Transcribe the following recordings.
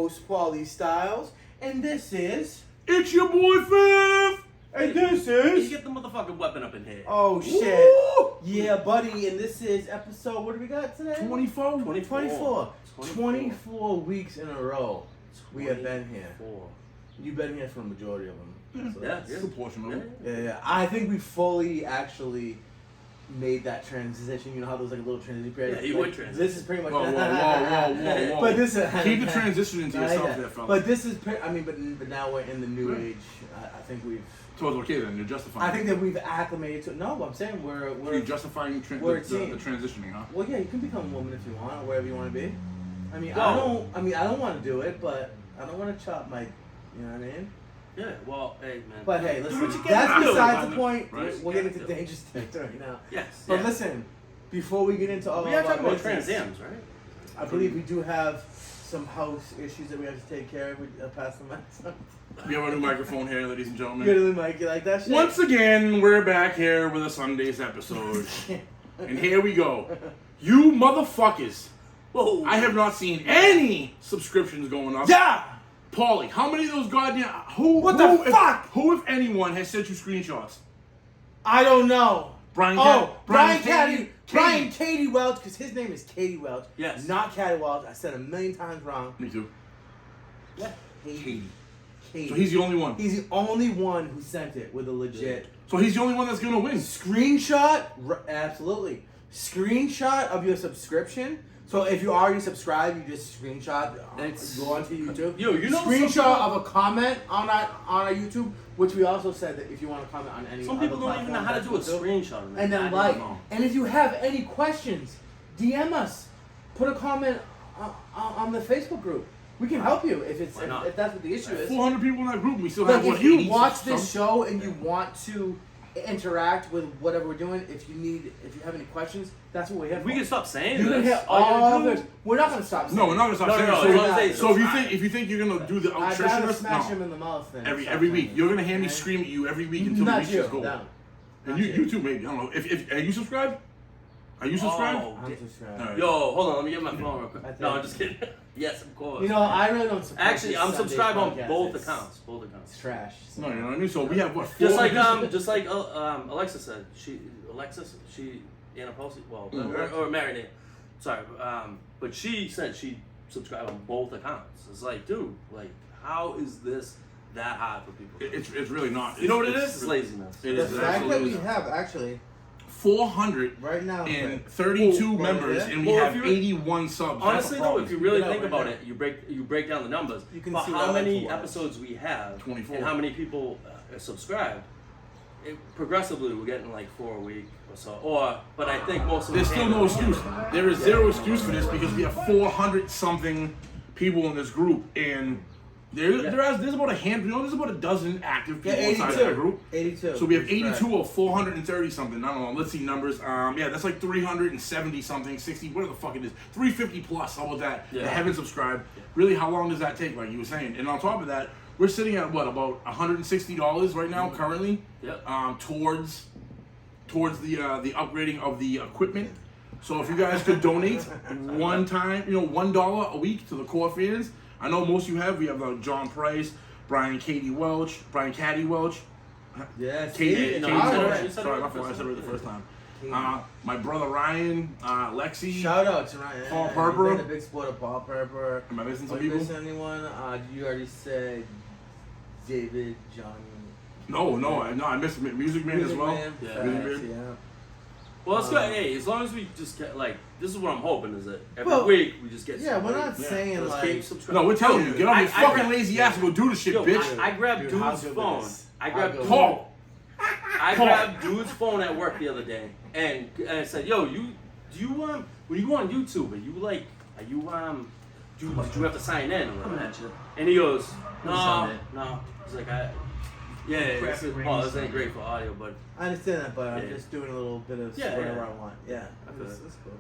host, Paulie Styles, and this is... It's your boy Fifth! And this You is... get the motherfucking weapon up in here. Oh, shit. Woo! Yeah, buddy, and this is episode... What do we got today? 24? 24 weeks in a row we have been here. 24. You've been here for the majority of them. So Yeah, that's- yeah. Proportional. Yeah. I think we fully actually made that transition. You know how there was like a little transition period? Yeah, you would transition. This is pretty much... Whoa. But this is... Keep the transition into yourself there, fella. But this is... But now we're in the new age. I think we've... So it's okay then, you're justifying I think that we've acclimated to... No, I'm saying we're you're justifying the transitioning, huh? Well, yeah, you can become a woman if you want, or wherever you want to be. I mean, Well- I don't want to do it, but I don't want to chop my... You know what I mean? Yeah, well, hey, man. But hey, Do listen, what you that's gotta do. besides the point. Right. We're getting Yeah. into dangerous territory now. Yes. But yeah. listen, before we get into all We of are talking our about Trans business, Am's, right? I believe we do have some house issues that we have to take care of. We pass the mic. We have a new microphone here, ladies and gentlemen. Really, Mike, you like that shit? Once again, we're back here with a Sunday's episode. And here we go. You motherfuckers. Whoa. I have not seen any subscriptions going up. Yeah! Paulie, how many of those goddamn... Who, What the fuck? Who, if anyone, has sent you screenshots? I don't know. Brian Brian Katie. Katie Welch, because his name is Katie Welch. Yes. Not Katie Welch. I said 1,000,000 times wrong. Me too. Yeah. Katie. So he's the only one. He's the only one who sent it with a legit So he's the only one that's gonna win. screenshot. Absolutely. Screenshot of your subscription. So if you already subscribed, you just screenshot. Go onto YouTube. Yo, you know screenshot of a comment on our YouTube, which we also said that if you want to comment on any. Some other people don't even know how to do a platform, screenshot of that. and then I like, don't know. and if you have any questions, DM us. Put a comment on the Facebook group. We can help you if Why not? if that's what the issue is. 400 people in that group. We still Like have what, if you 80 watch this some? show and you want to interact with whatever we're doing, if you have any questions, that's what we're here for. We can stop saying You can this. hit All you all gotta do- this. We're not gonna stop. No, saying we're not gonna stop No, saying no, it. as long as they So subscribe. if you think you're gonna do the I'd rather outtritionist, smash him no. in the mouth than Every stop week saying you're it. gonna hear me Okay? scream at you every week until Not we reach you. this goal. No. And Not you too, maybe. I don't know. If are you subscribed? Are you subscribed? Oh, I'm subscribed. Alright. Yo, hold on, let me get my phone real quick. I think- No, I'm just kidding. Yes, of course. You know, I really don't support Actually, this I'm Sunday subscribed on podcast. both It's- accounts. Both accounts. It's trash. No, you know what I mean. So we have what? 4 Just like Alexa said. Anna Posey, well, or Marinade. Sorry, but she said she subscribed on both accounts. It's like, dude, like, how is this that hard for people? It's really not. You know what it It's is? It's laziness. It The is fact that absolutely we not. have actually 400 right now and 32 Well, members, yeah. and we Well, have if you- 81 subs. Honestly, That's a though, problem. if you really Yeah, think right about now. it, you break down the numbers. You can for see how what I like many to watch. episodes we have 24. and how many people are subscribed. Progressively, we're getting like 4 a week or so. But I think most of There's them still no excuse. There is zero excuse for this because we have 400 something people in this group, and there's about a handful. You know, there's about a dozen active Yeah, people inside that 82. group. 82. So we have That's 82 right. of 430 something. I don't know. Let's see numbers. Yeah, that's like 370 something, 60, whatever the fuck it is. 350 plus. How about that? Yeah. That haven't subscribed. Really, how long does that take? Like you were saying. And on top of that, we're sitting at what, about $160 right now currently. Yep. Towards the upgrading of the equipment. So if you guys could donate one time, $1 a week to the core fans. I know most of you have. We have John Price, Brian Caddy Welch. Yeah, Katie, see? no, Katie you said it Welch. right. You said it Sorry, right my fault. I said it right the first time. Katie. My brother Ryan, Lexi. Shout out to Ryan. Paul You've Perper. been a big sport of Paul Perper. Am I missing some Are you people? missing anyone? You already said David, John. No, I missed Music Man as well. Man, Yeah. facts, Music Man. yeah. Well, it's good. Hey, as long as we just get this is what I'm hoping is that every Well, week we just get. Yeah, we're somebody. not Yeah. saying Let's like. keep subscribing. No, we're telling you, get off your I fucking grab- lazy ass and go do the shit, Yo, bitch. I grabbed Dude, how dude's good phone. was this? I How grabbed good was Paul. I grabbed dude's phone at work the other day, and I said, "Yo, do you when you go on YouTube, do you have to sign in?" Or Coming at you. and he goes, "No, Sunday. no." He's like, this ain't great for audio, but I understand that, but I'm Yeah. just doing a little bit of Yeah, whatever yeah. I want. Yeah, I feel that's it. cool.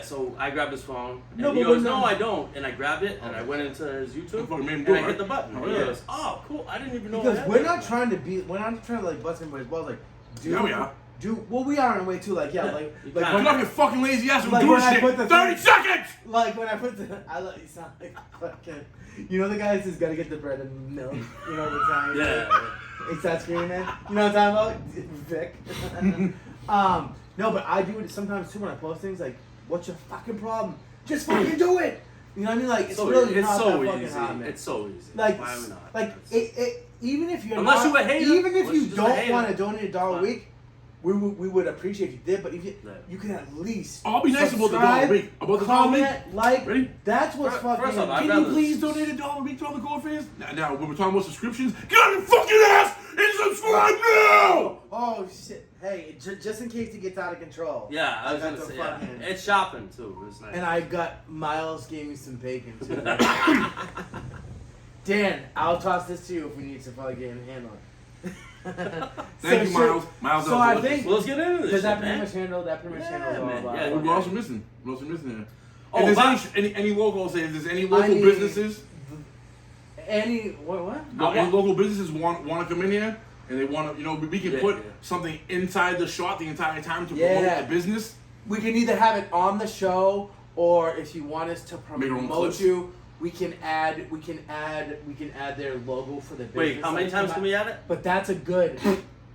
So I grabbed his phone, and No, he but goes, we're "No, not- I don't," and I grabbed it, and I went into his YouTube, Fucking made him and do I it, hit right? the button. Oh, And he yeah. goes, "Oh, cool! I didn't even know." I Because had we're that." not trying to bust anybody's balls. Like, dude, Yeah, we are. do. Well, we are in a way too. Like, yeah, like You like can't. when Get off your fucking lazy ass and Like do when this I shit. put the 30 thing- seconds! Like when I put the, I let you sound like fucking. You know the guy who's gotta get the bread and milk. You know the time. Yeah. He starts screaming. You know what I'm talking about, Vic? No, but I do it sometimes too when I post things. Like, what's your fucking problem? Just fucking do it. You know what I mean? Like, it's really it's not so that fucking easy. hard, man. It's so easy. Like, Why would not? like it. Even if you're Unless not, you a hater. even if Unless you you're just a don't hater. want to donate $1 a Fine. week, we would appreciate if you did. But if you, Yeah. you can at least. I'll be nice about the subscribe, $1 a week. About the $1 a week. comment, like. Ready? That's what's First fucking. off, I'd Can rather- you please donate $1 a week to all the core fans? Now, when we're talking about subscriptions, get on your fucking ass and subscribe now! Oh shit! Hey, just in case it gets out of control. Yeah, I was got gonna the say, yeah. fucking- It's shopping too. It's nice. And I got Miles gave me some bacon too. Dan, I'll toss this to you if we need to probably get in handle it. Thank you, Miles. Miles, So that was I delicious. think Well, let's get into this. does that shit, pretty man. much handle all man, about yeah. it. What else are missing? What else are missing here? Oh, If there's but- any local, say, if there's any local mean- businesses, Any what? any local businesses want to come in here and they want to, you know, we can Yeah, put yeah. something inside the shot the entire time to Yeah. promote the business. We can either have it on the show, or if you want us to Make our own promote clips. you, we can add their logo for the business. Wait, how many Like, times can we add it? But that's a good.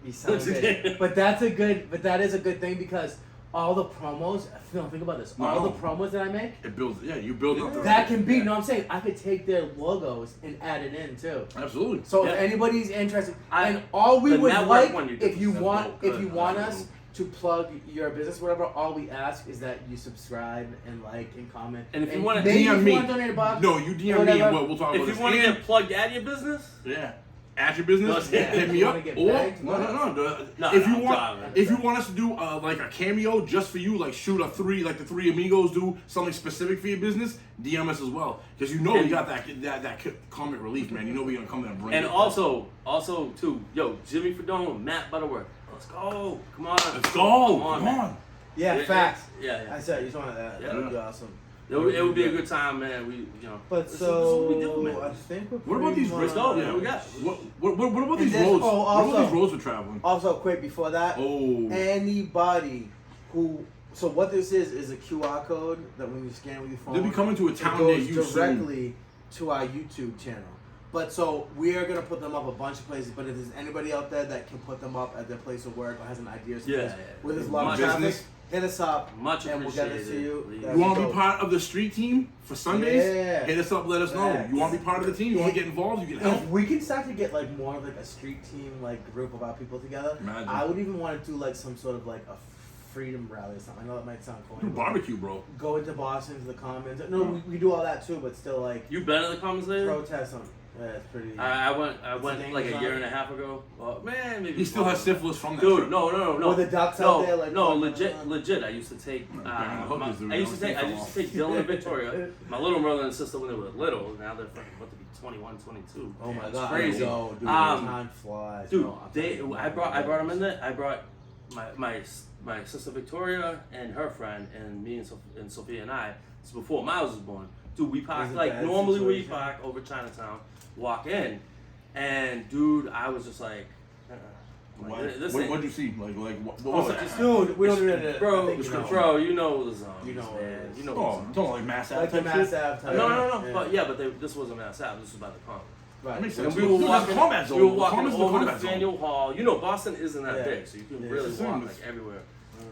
You sound good. But that is a good thing because all the promos. Think about this. All No. the promos that I make, It builds, yeah, you build up the that can be. No, I'm saying I could take their logos and add it in too. Absolutely. So Yeah. if anybody's interested, I- and all we the would network like, one you if did you was want, so if good. you want I us know. to plug your business, whatever, all we ask is that you subscribe and like and comment. And if you wanna- maybe DM if me. you want to donate a box, No, you DM me whatever. and we'll talk If about you this. want to And- get plugged at your business, Yeah. At your business, No, hit if me you up. wanna get Or bagged, no. No, If no, you I'm want, sorry. if you want us to do like a cameo just for you, like shoot a three, like the three amigos do something specific for your business, DM us as well, because you know we And- got that comic relief, man. You know we're gonna come there and bring and it. also too, yo, Jimmy Fredone, Matt Butterworth, let's go, come on, Let's go. Come man. on. yeah, Yeah, facts. yeah. I said you just wanted that. Yeah. That would be awesome. It would be a good time, man. We, you know, But this so is what we do, man. I think we're What about pretty these roads? Let's go, much- man. We got- What about And these this- roads? oh, What about also- these roads we're traveling? Also, quick before that, Oh. anybody who. So what this is a QR code that when you scan with your phone, They'll be coming to a it town near goes you soon. directly to our YouTube channel. But so we are gonna put them up a bunch of places. But if there's anybody out there that can put them up at their place of work or has an idea, or something, Yeah. where there's a lot of Much traffic, business. hit us up Much and we'll get this to appreciated, you. please. That'd You want to dope. be part of the street team for Sundays? Yeah. Hit us up. Let us know. Facts. You want to be part of the team? You want to get involved? You can help. If we can start to get like more of like a street team like group of our people together, Imagine. I would even want to do like some sort of like a freedom rally or something. I know that might sound corny. Do but barbecue, bro. Go into Boston to the Commons. No, we do all that too, but still like You been at the Commons lately? protest on. Yeah, it's pretty. I went a like a dangerous year zone. and a half ago. Well, man, maybe. He still has longer. syphilis from that Dude, trip. no. Were the ducks no, out there, like, no, fucking legit. I used to take. banging the hookers, dude. I used to They take fell Dylan and Victoria, my little brother and sister when they were little. Now they're fucking about to be 21, 22. Oh my It's god! crazy. Yo, dude, Um, time flies. Dude, bro. I'm they telling you, I brought them in there. I brought my sister Victoria and her friend and me and Sophia and I. This is before Miles was born. Dude, we parked Was it like bad normally we situation? park over Chinatown, walk in, and dude, I was just like, I'm like, Why? this What ain't- would you see? What was Oh, it? just- dude, we don't do that. Bro, I think you know. bro, you know the zones, You know what it man. is. You know the Oh, zones. don't like mass Like the type Mass shit? Ave type. No. Yeah. But this wasn't Mass Ave. This was by the Common. Right. That makes And sense. we were Dude, that's walking. a combat zone. We were The walking Common's the over to combat zone. Faneuil Hall. You know, Boston isn't that Yeah. big, so you can Yeah, really it's the walk same. like everywhere.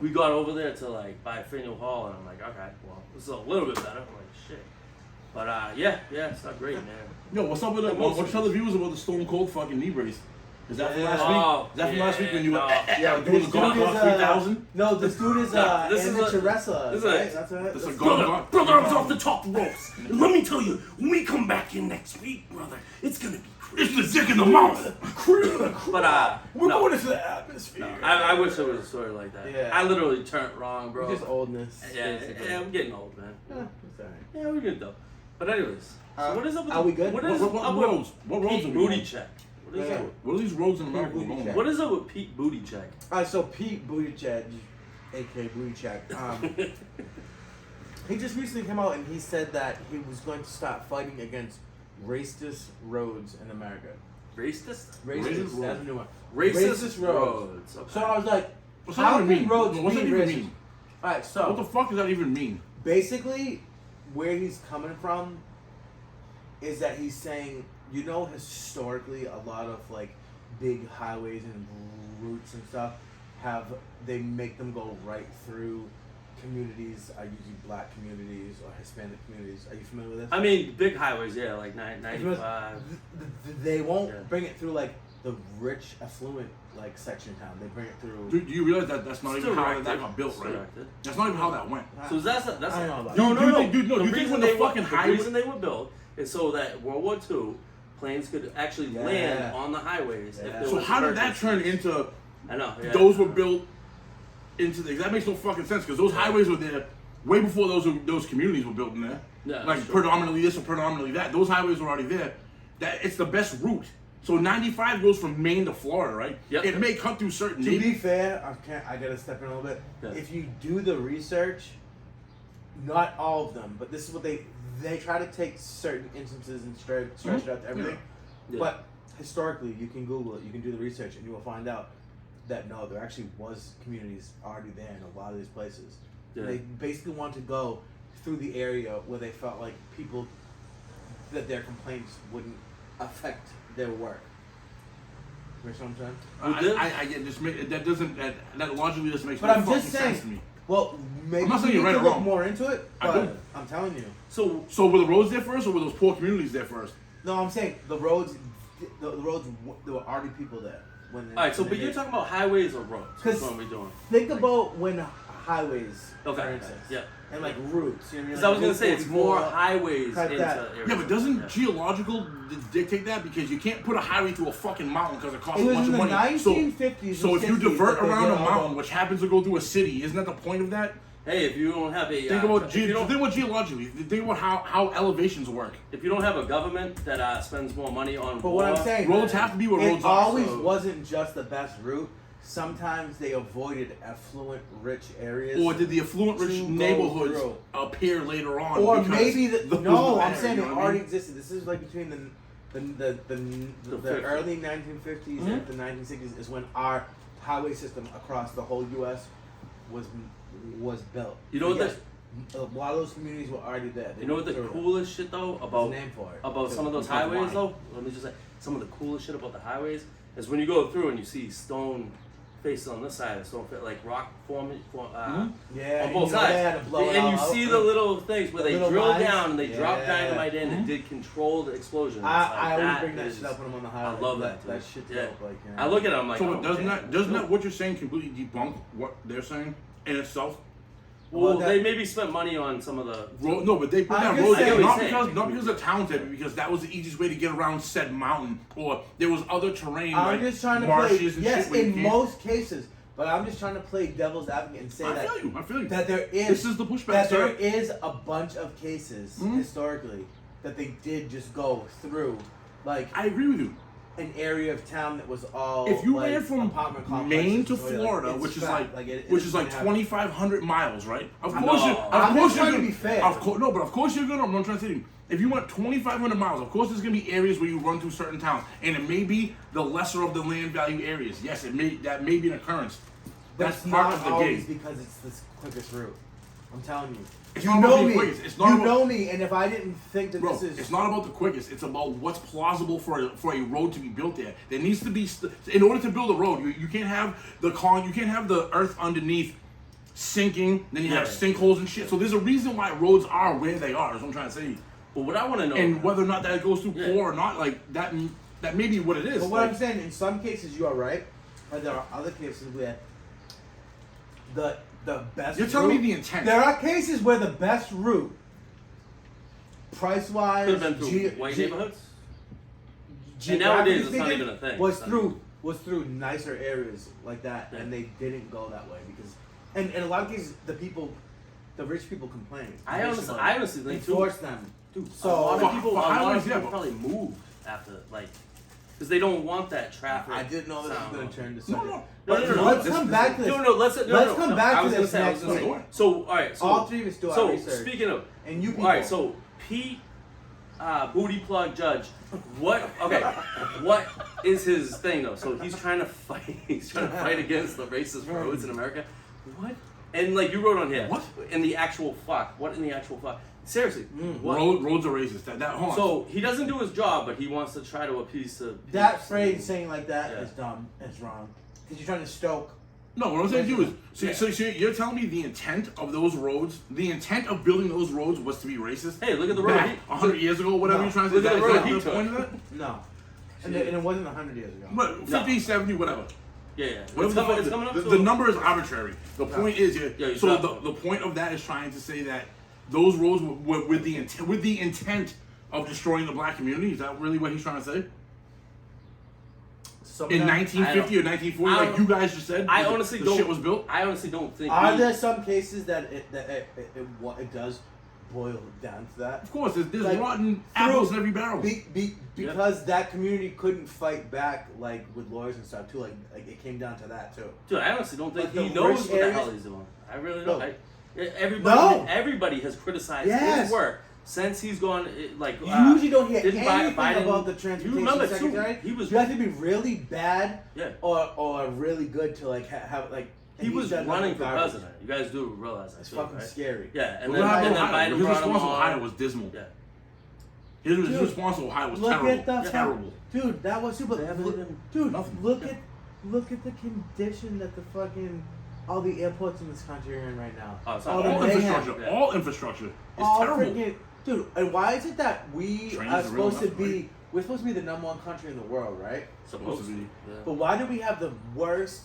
We got over there to like by Faneuil Hall, and I'm like, okay, well, this is a little bit better. I'm like, shit. But yeah, it's not great, man. Yo, what's up with the? What's tell the viewers about the Stone Cold fucking knee brace? Is that from Yeah. last Oh, week? Is that from last week when you no. Yeah, doing this the golf dude is, clock 3,000? No, this dude is No, this is amateur a- wrestler. this is a- right? That's right. That's a That's- golf Brother, I was off the top ropes. And let me tell you, when we come back in next week, brother, it's gonna be crazy. It's the dick in the mouth. But We're no, going into the atmosphere. I wish there was a story like that. Yeah. I literally turned wrong, bro. Just oldness. Yeah, basically. I'm getting old, man. Yeah, it's alright. Yeah, we're good though. But anyways, Uh, so what is up with are we good? What is What up with roads? What roads Pete are we Booty on? Check? What is Yeah. up with What are these roads in America we're Booty going check. on? What is up with Pete Booty Check? Alright, so Pete Buttigieg, aka Buttigieg, he just recently came out and he said that he was going to start fighting against racist roads in America. Racist? Racist, Racist that's a new one. Racist, Racist roads. roads. Okay. So I was like, What's How that even can mean? roads What's that be even rich? mean? Alright, What so the fuck does that even mean? basically, where he's coming from is that he's saying, you know, historically, a lot of like big highways and routes and stuff they make them go right through communities, are usually black communities or Hispanic communities. Are you familiar with this? I mean, big highways, yeah, like 95. They won't Yeah. bring it through like the rich, affluent like section of town. They bring it through. Do you realize that that's not It's even how directed. that got built, It's right? directed. That's not even how that went. So that's I don't know about no, that. no, Do you no. think- dude, no, the you think reason when the they fucking the highway- reason they were built is so that World War II planes could actually Yeah. land on the highways. Yeah. If there So was how did that turn emergencies. into? I know. Yeah. Those were built into the. That makes no fucking sense because those highways were there way before those communities were built in there. Yeah, like that's true. predominantly this or predominantly that. Those highways were already there. That it's the best route. So 95 goes from Maine to Florida, right? Yep. It may cut through certain. To be fair, I gotta step in a little bit. Yeah. If you do the research, not all of them, but this is what they try to take certain instances and stretch it out to everything. Yeah. But historically, you can Google it, you can do the research, and you will find out that no, there actually was communities already there in a lot of these places. Yeah. They basically wanted to go through the area where they felt like people that their complaints wouldn't affect their work. You understand what I'm saying? I get this. That doesn't. That logically just makes But no I'm fucking just sense to saying. me. Well, maybe I'm not saying you you're need right to or look wrong. more into it, I but do. I'm telling you. So were the roads there first, or were those poor communities there first? No, I'm saying the roads. The roads. There were already people there when. All right. So, when but they you're did- talking about highways or roads? 'Cause That's what we're doing. Think about when highways, Okay, for okay, instance, yeah. and like routes. You know what I mean? Because I was Like gonna say Route it's more 44, highways cut into that. areas. Yeah, but doesn't Yeah. geological dictate that? Because you can't put a highway through a fucking mountain because it costs It a was bunch in of the money. 1950s. So and if you 60s divert that they around did a all mountain, the- which happens to go through a city, isn't that the point of that? Hey, if you don't have a Think about if you don't- geologically. Think about how elevations work. if you don't have a government that spends more money on But what I'm war, saying, Roads have to be what it roads are. always so- wasn't just the best route. Sometimes they avoided affluent, rich areas. Or did the affluent rich to go neighborhoods through. appear later on? Or because maybe those no, were I'm there, saying you it know what I already mean? existed. This is like between the 50s. early 1950s Mm-hmm. and the 1960s is when our highway system across the whole U.S. was built. You know what Yes, a lot of those communities were already there. They you know what the went through it. coolest shit though There's a about name for it. about some of those Because highways why? though? Let me just say some of the coolest shit about the highways is when you go through and you see stone faces on this side, stone like rock forming Yeah, on and both you know sides, they had to blow it and all you out. see the little things where The they little drill lines? down and they drop Yeah. dynamite in and did controlled explosions. I Like, always bring that is- shit up when I'm on the highway. love that, That dude. shit's Yeah. dope. Like, I look at it, I'm like, So oh, doesn't damn, that what you're saying completely debunk what they're saying in itself? Well, Well, they that- maybe spent money on some of the. No, but they put I'm that just road saying- there I get what not you're because saying. not because the town did it, because that was the easiest way to get around said mountain, or there was other terrain I'm like just trying to marshes play. and Yes, shit. where you in can't- most cases, but I'm just trying to play devil's advocate and say I that feel you. that there is This is the pushback, that sir. there is a bunch of cases historically that they did just go through, like I agree with you. an area of town that was all. If you like, ran from apartment complexes Maine to where, like, Florida, it's which is fact, like it which is is like gonna happen. 2,500 miles, right? Of No. course, I'm just trying to gonna be fair. Of course, no, but of course you're gonna. I'm trying to say to you, if you went 2,500 miles, of course there's gonna be areas where you run through certain towns, and it may be the lesser of the land value areas. Yes, that may be an occurrence. But That's it's part not of the always game. because it's the quickest route. I'm telling you. It's you not about know being me. quickest. It's not you about- know me, and if I didn't think that Bro, this is it's not about the quickest. It's about what's plausible for a road to be built there. There needs to be in order to build a road. You can't have you can't have the earth underneath sinking. Then you have Yeah. sinkholes and shit. So there's a reason why roads are where they are. Is what I'm trying to say. But what I want to know, And whether or not that goes through Yeah. poor or not, like that may be what it is. But what Like, I'm saying, in some cases you are right, but there are other cases where the best. You're telling me route- the intent. There are cases where the best route, price wise, could have been through white neighborhoods. And nowadays, it's not even a thing. Was through nicer areas like that, Yeah. and they didn't go that way because, and in a lot of cases, the rich people complain. I honestly they think too. force them. Dude, So, a lot for- of people, for a lot highways, of people yeah, but- probably moved after, like, because they don't want that traffic. I didn't know this was sound. going to turn to No, something. no. But No. let's This come is- back to this. No, let's come back I to was gonna this say, I next was gonna say. week. So, all right. So All three of us do our So research. speaking of, And you all right. people. So Pete booty plug judge. What? Okay, what is his thing though? So he's trying to fight. He's trying to fight against the racist roads in America. What? And like you wrote on here, What? in the actual fuck? What in the actual fuck? Seriously, what? Roads are racist. Hold on. So he doesn't do his job, but he wants to try to appease the. That phrase saying like that Yeah. is dumb. It's wrong. Because you're trying to stoke. No, what I'm saying to you is, so you're telling me the intent of those roads, the intent of building those roads was to be racist? Hey, look at the road. Back 100 years ago, whatever No. you're trying to say. Look at Is the that road he the took. point of that? No. And it wasn't 100 years ago. But 50, 70, whatever. Yeah, yeah. Whatever It's the coming, fuck- it's coming up the, to the number is arbitrary. The point is, Yeah, you so dropped the point of that is trying to say that those roads were with the intent of destroying the black community. Is that really what he's trying to say? Some In of them- 1950 or 1940, I like don't- you guys just said, I the- honestly the don't. shit was built. I honestly don't think. Are he- there some cases that it does boil down to that? Of course, there's Like, rotten apples in every barrel. Because that community couldn't fight back like with lawyers and stuff too. Like it came down to that too. Dude, I honestly don't think Like he the knows rich what the areas- hell he's doing. I really don't. No. Everybody, No. everybody has criticized Yes. his work since he's gone. Like You usually don't hear didn't anything Biden- about the You transportation remember secretary. too? He was. You have to be really bad Yeah. or really good to like have like. He and was he's done running nothing for garbage. president. You guys do realize that? It's too, fucking right? scary. Yeah, and What then, happened and in then Ohio? Biden His brought him response to on. Ohio was dismal. Yeah. His Dude, response to Ohio was Look terrible. at the Terrible. dude. That was super. They haven't even- Dude, Nothing. look at the condition that the fucking all the airports in this country are in right now. Oh, it's all not the All bad. mayhem. infrastructure. Yeah. All infrastructure is all terrible. freaking dude. And why is it that we Trains are are real supposed to enough, be? right? We're supposed to be the #1 country in the world, right? Supposed to be. But why do we have the worst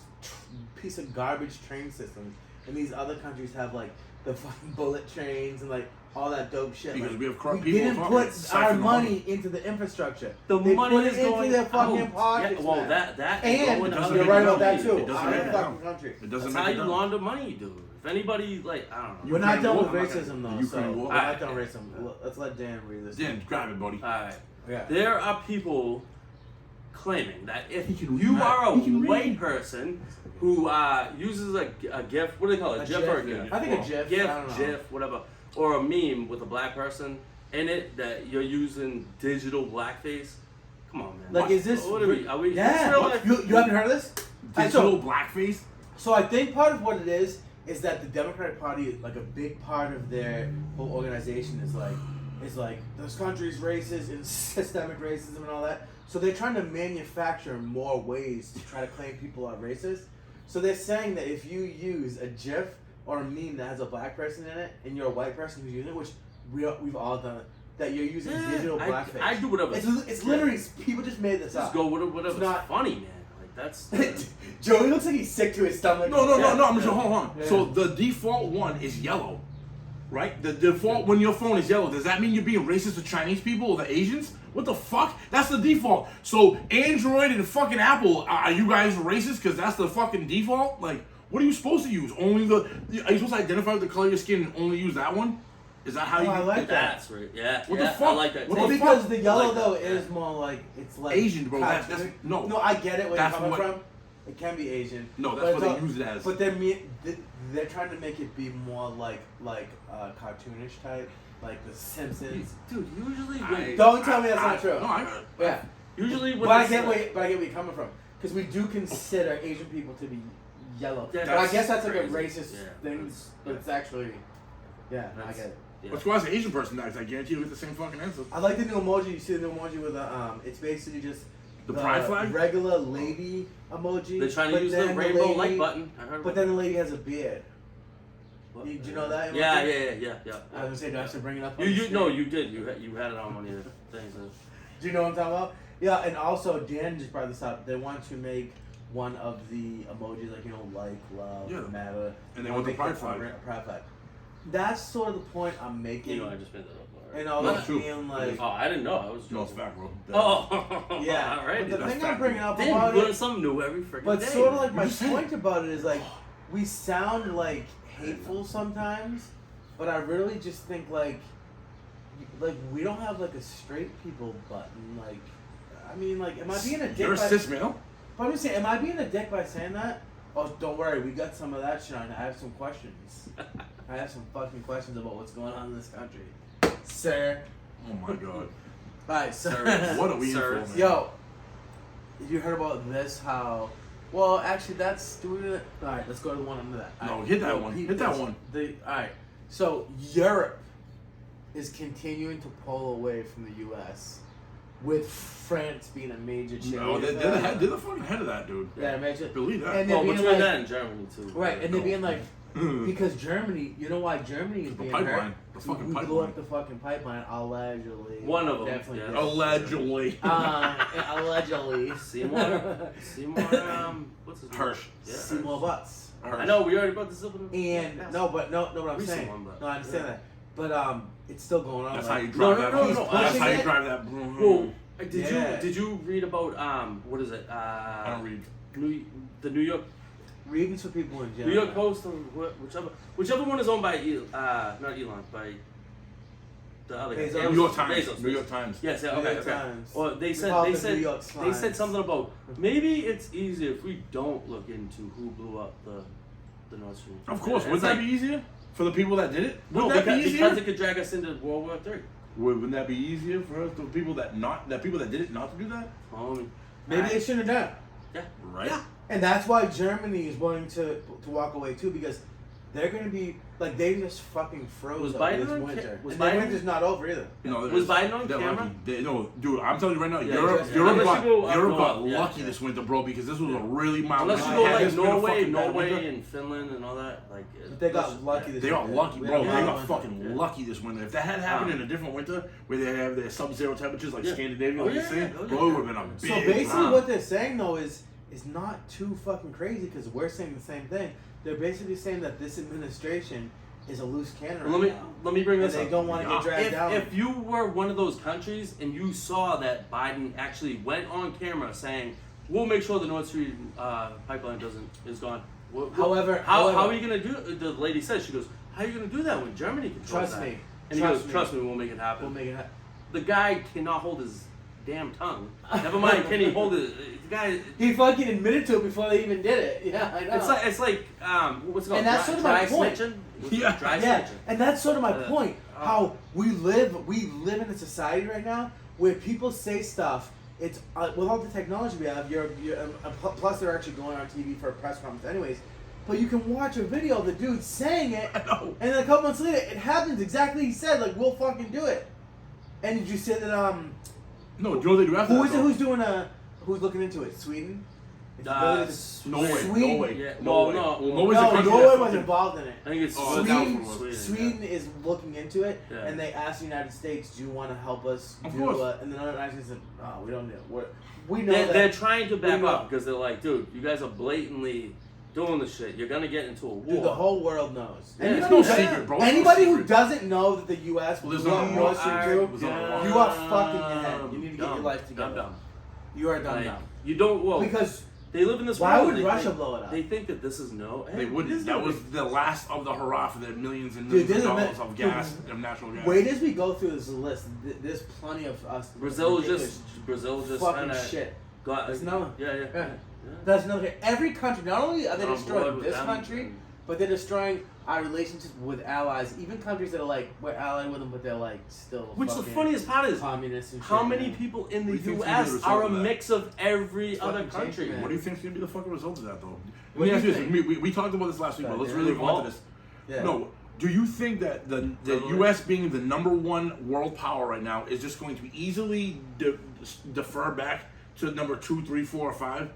piece of garbage train systems, and these other countries have like the fucking bullet trains and like all that dope shit? Because like, we have corrupt we people didn't on top put of it, our siphon the money into the infrastructure. The They money put is it into going their fucking out. pockets. Yeah, well, man. that is and going doesn't you're make right it about that down. too. It doesn't Our make it fucking down. country. It doesn't That's make how it you down. launder money, dude. If anybody like, I don't know. We're not done with I'm not racism gonna- though, the so Ukraine we're war. not done with racism. Let's let Dan read this. Dan, grab it, buddy. All right. Yeah. There are people claiming that if He can you read. are a He can read. white person who uses a GIF, what do they call it? A GIF or a GIF, GIF? I think a GIF. GIF, I don't know. GIF, whatever, or a meme with a black person in it that you're using digital blackface. Come on, man. Like, What- is this? What are we? Are we? Yeah. it's real life. You haven't heard of this? Digital blackface. So I think part of what it is that the Democratic Party, like a big part of their whole organization, is like this country's racist and systemic racism and all that. So they're trying to manufacture more ways to try to claim people are racist. So they're saying that if you use a GIF or a meme that has a black person in it, and you're a white person who's using it, which we've all done it, that you're using Yeah, digital blackface. I do whatever. It's literally people just made this Just up. go with whatever's It's not- funny, man. Like that's. Joey looks like he's sick to his stomach. No. I'm Yeah. sure. Hold on. Yeah. So the default one is yellow, right? The default when your phone is yellow, does that mean you're being racist to Chinese people or the Asians? What the fuck? That's the default. So Android and fucking Apple, are you guys racist? Because that's the fucking default. Like, what are you supposed to use? Only the? Are you supposed to identify with the color of your skin and only use that one? Is that how Oh, you? I like that. That's right. Yeah. What the yeah, fuck? I like that. What Well, the because fuck? the yellow I like though that, is yeah. more like it's like Asian, bro. That's cartoonic. no. No, I get it where That's you're coming what- from. It can be Asian. No, but that's what it's they all- use it as. But they're trying to make it be more like cartoonish type, like The Simpsons. Dude, usually I- when Don't tell me that's not true. No, I. Yeah, usually when but I it's, get where you're coming from because we do consider Asian people to be yellow. Yeah, but I that's guess that's like a crazy. racist Yeah, thing, that's- but it's actually I That's- get it. yeah. Let's go ask an Asian person next. I guarantee you get the same fucking answer. I like the new emoji. You see the new emoji with it's basically just The pride flag? regular lady emoji. They're trying to but use the then rainbow lady- like button. I heard But about then the lady has a beard. What? Did you know that? Yeah, emoji? yeah. I was gonna say, do I have to bring it up? You on the you screen? no, you did. You had it on one of your things. Do you know what I'm talking about? Yeah, and also Dan just brought this up. They want to make one of the emojis like like, love, Yeah. matter, And they want the make pride it flag. a pride flag. That's sort of the point I'm making. You know, I just made that up. and all No, that it's true. being like, Oh, I didn't know. I was. No, it's joking. fact, bro. Oh, yeah. all right. But the that's thing I'm fact. bringing up Damn, about you learn it, something new every freaking but day. sort of like my You said point about it is like, we sound like hateful sometimes, but I really just think like we don't have like a straight people button. Like, I mean, like, am I being a dick? You're a by, cis male. But I'm just saying, am I being a dick by saying that? Oh, don't worry, we got some of that shit on. I have some questions. I have some fucking questions about what's going on in this country, sir. Oh my god. Alright, so Sirs. What are we in for, Sirs. man? yo, you heard about this? How? Well, actually, that's doing it. All right, let's go to the one under that. No, Alright, hit that well, one. peep Hit that this. one. All right, so Europe is continuing to pull away from the U.S. with France being a major change. No, they're the fucking head of that, dude. Yeah, imagine. Believe that. And Well, they're between being like, that and Germany too. right, and they're No. being like, because Germany, you know why Germany is The being pipeline. hurt? The fucking we blew pipeline. up the fucking pipeline, allegedly. One of them, Definitely. yeah. did. Allegedly. Allegedly. Seymour, what's his name? Hirsch. Yeah. Seymour Butts. I know we already brought this up. And no, what I'm Recent saying. one, but- No, I understand yeah. that. But it's still going on. That's like, how you drive that. no, he's no, That's pushing how you it. drive that. Whoa, Yeah. did you read about what is it? I don't read. The New York Reading for people in New general. York Post or whichever one is owned by not Elon, by the other guy. Bezos. New York Times. Bezos. New York Times. Yes, yeah, New okay, York okay. Times. Or they We said call they it the said New York they said Times. something about maybe it's easier if we don't look into who blew up the Nord Stream. Of course. And Wouldn't it's that be easier for the people that did it? no, Wouldn't that be because easier? it could drag us into World War III. Wouldn't that be easier for the people that people that did it not to do that? Maybe they shouldn't have done it. Yeah. Right. Yeah. And that's why Germany is willing to walk away too, because they're going to be like they just fucking froze Was up Biden this on winter. was And Biden- the winter's not over either. No, Was Biden on they're camera? lucky. No, dude, I'm telling you right now, Yeah, Europe, yeah. Europe Unless got, you go up Europe got north, yeah. lucky this winter, bro, because this was a really mild Unless you winter. go Yeah, like It's been a Norway fucking bad winter. and Finland and all that, like But they got lucky this They got winter. lucky, We bro. had They a got winter. fucking Yeah. lucky this winter. If that had happened in a different winter where they have their sub-zero temperatures like Yeah. Scandinavia, Oh, like yeah, you're saying, yeah. Oh, bro, yeah. it would have been a big. So basically, problem. what they're saying though is not too fucking crazy because we're saying the same thing. They're basically saying that this administration is a loose cannon right now. Let me bring And this they up. don't want to get dragged down. If you were one of those countries and you saw that Biden actually went on camera saying, "We'll make sure the Nord Stream pipeline is gone." However- how however- are you gonna do? The lady said, she goes, "How are you gonna do that when Germany controls Trust that?" me. And he Trust goes, me. "Trust me, we'll make it happen." We'll make it happen. The guy cannot hold his damn tongue. Never mind, can he hold it? The guy. He fucking admitted to it before they even did it. Yeah, I know. It's like what's it called? And that's sort of my point. snitching? Yeah. Dry Yeah, snitching. and that's sort of my Uh, point. How we live in a society right now where people say stuff. It's with all the technology we have. Plus they're actually going on TV for a press conference, anyways. But you can watch a video of the dude saying it, I know. and then a couple months later, it happens exactly he said. Like we'll fucking do it. And did you say that? No, do you know what they do after Who that, is it? though? Who's doing who's looking into it? Sweden. It's Norway. Sweden. Norway. Yeah, Norway. well, no. Norway's a No, country Norway that was fucking- involved in it. I think it's Oh, Sweden, Sweden. Sweden is looking into it, Yeah. and they asked the United States, "Do you want to help us Of do?" course. And the United States said, "No, we don't know. We know They're that." trying to back We know. up because they're like, dude, you guys are blatantly doing this shit. You're gonna get into a war. Dude, the whole world knows. Yeah, It's Anybody no who doesn't- secret, bro. It's no Anybody who secret. doesn't know that the U.S. Lives blew on up a Nord rock. Stream are 2, Lives on a rock. you are fucked in your head. You need to get your dumb. life together. Dumb. You are dumb Like, now. you don't. Well, Because they live in this why world. would They Russia think- blow it up? They think that this is no. They it wouldn't. is That no was big- the last of the hurrah for their millions and Dude, millions of this is dollars of dude, gas, of natural gas. wait as we go through this list. There's plenty of us. Brazil ridiculous just fucking kinda shit. got. There's no one. Yeah. Yeah. That's another thing. Every country, not only are they On destroying board with this them. country, but they're destroying our relationships with allies. Even countries that are like, we're allied with them, but they're like still Which the fucking funniest part is, communists and shit. how many man. people in What the do you think's gonna be the U.S. result are a of that? mix of every It's other fucking country? changing, man. What do you think's gonna be the fucking result of that, though? What Let me do ask you you this. We talked about this last week, but let's Yeah. really go Revolt? into this. Yeah. No, do you think that the U.S. being the number one world power right now is just going to easily defer back to number 2, 3, 4, or 5?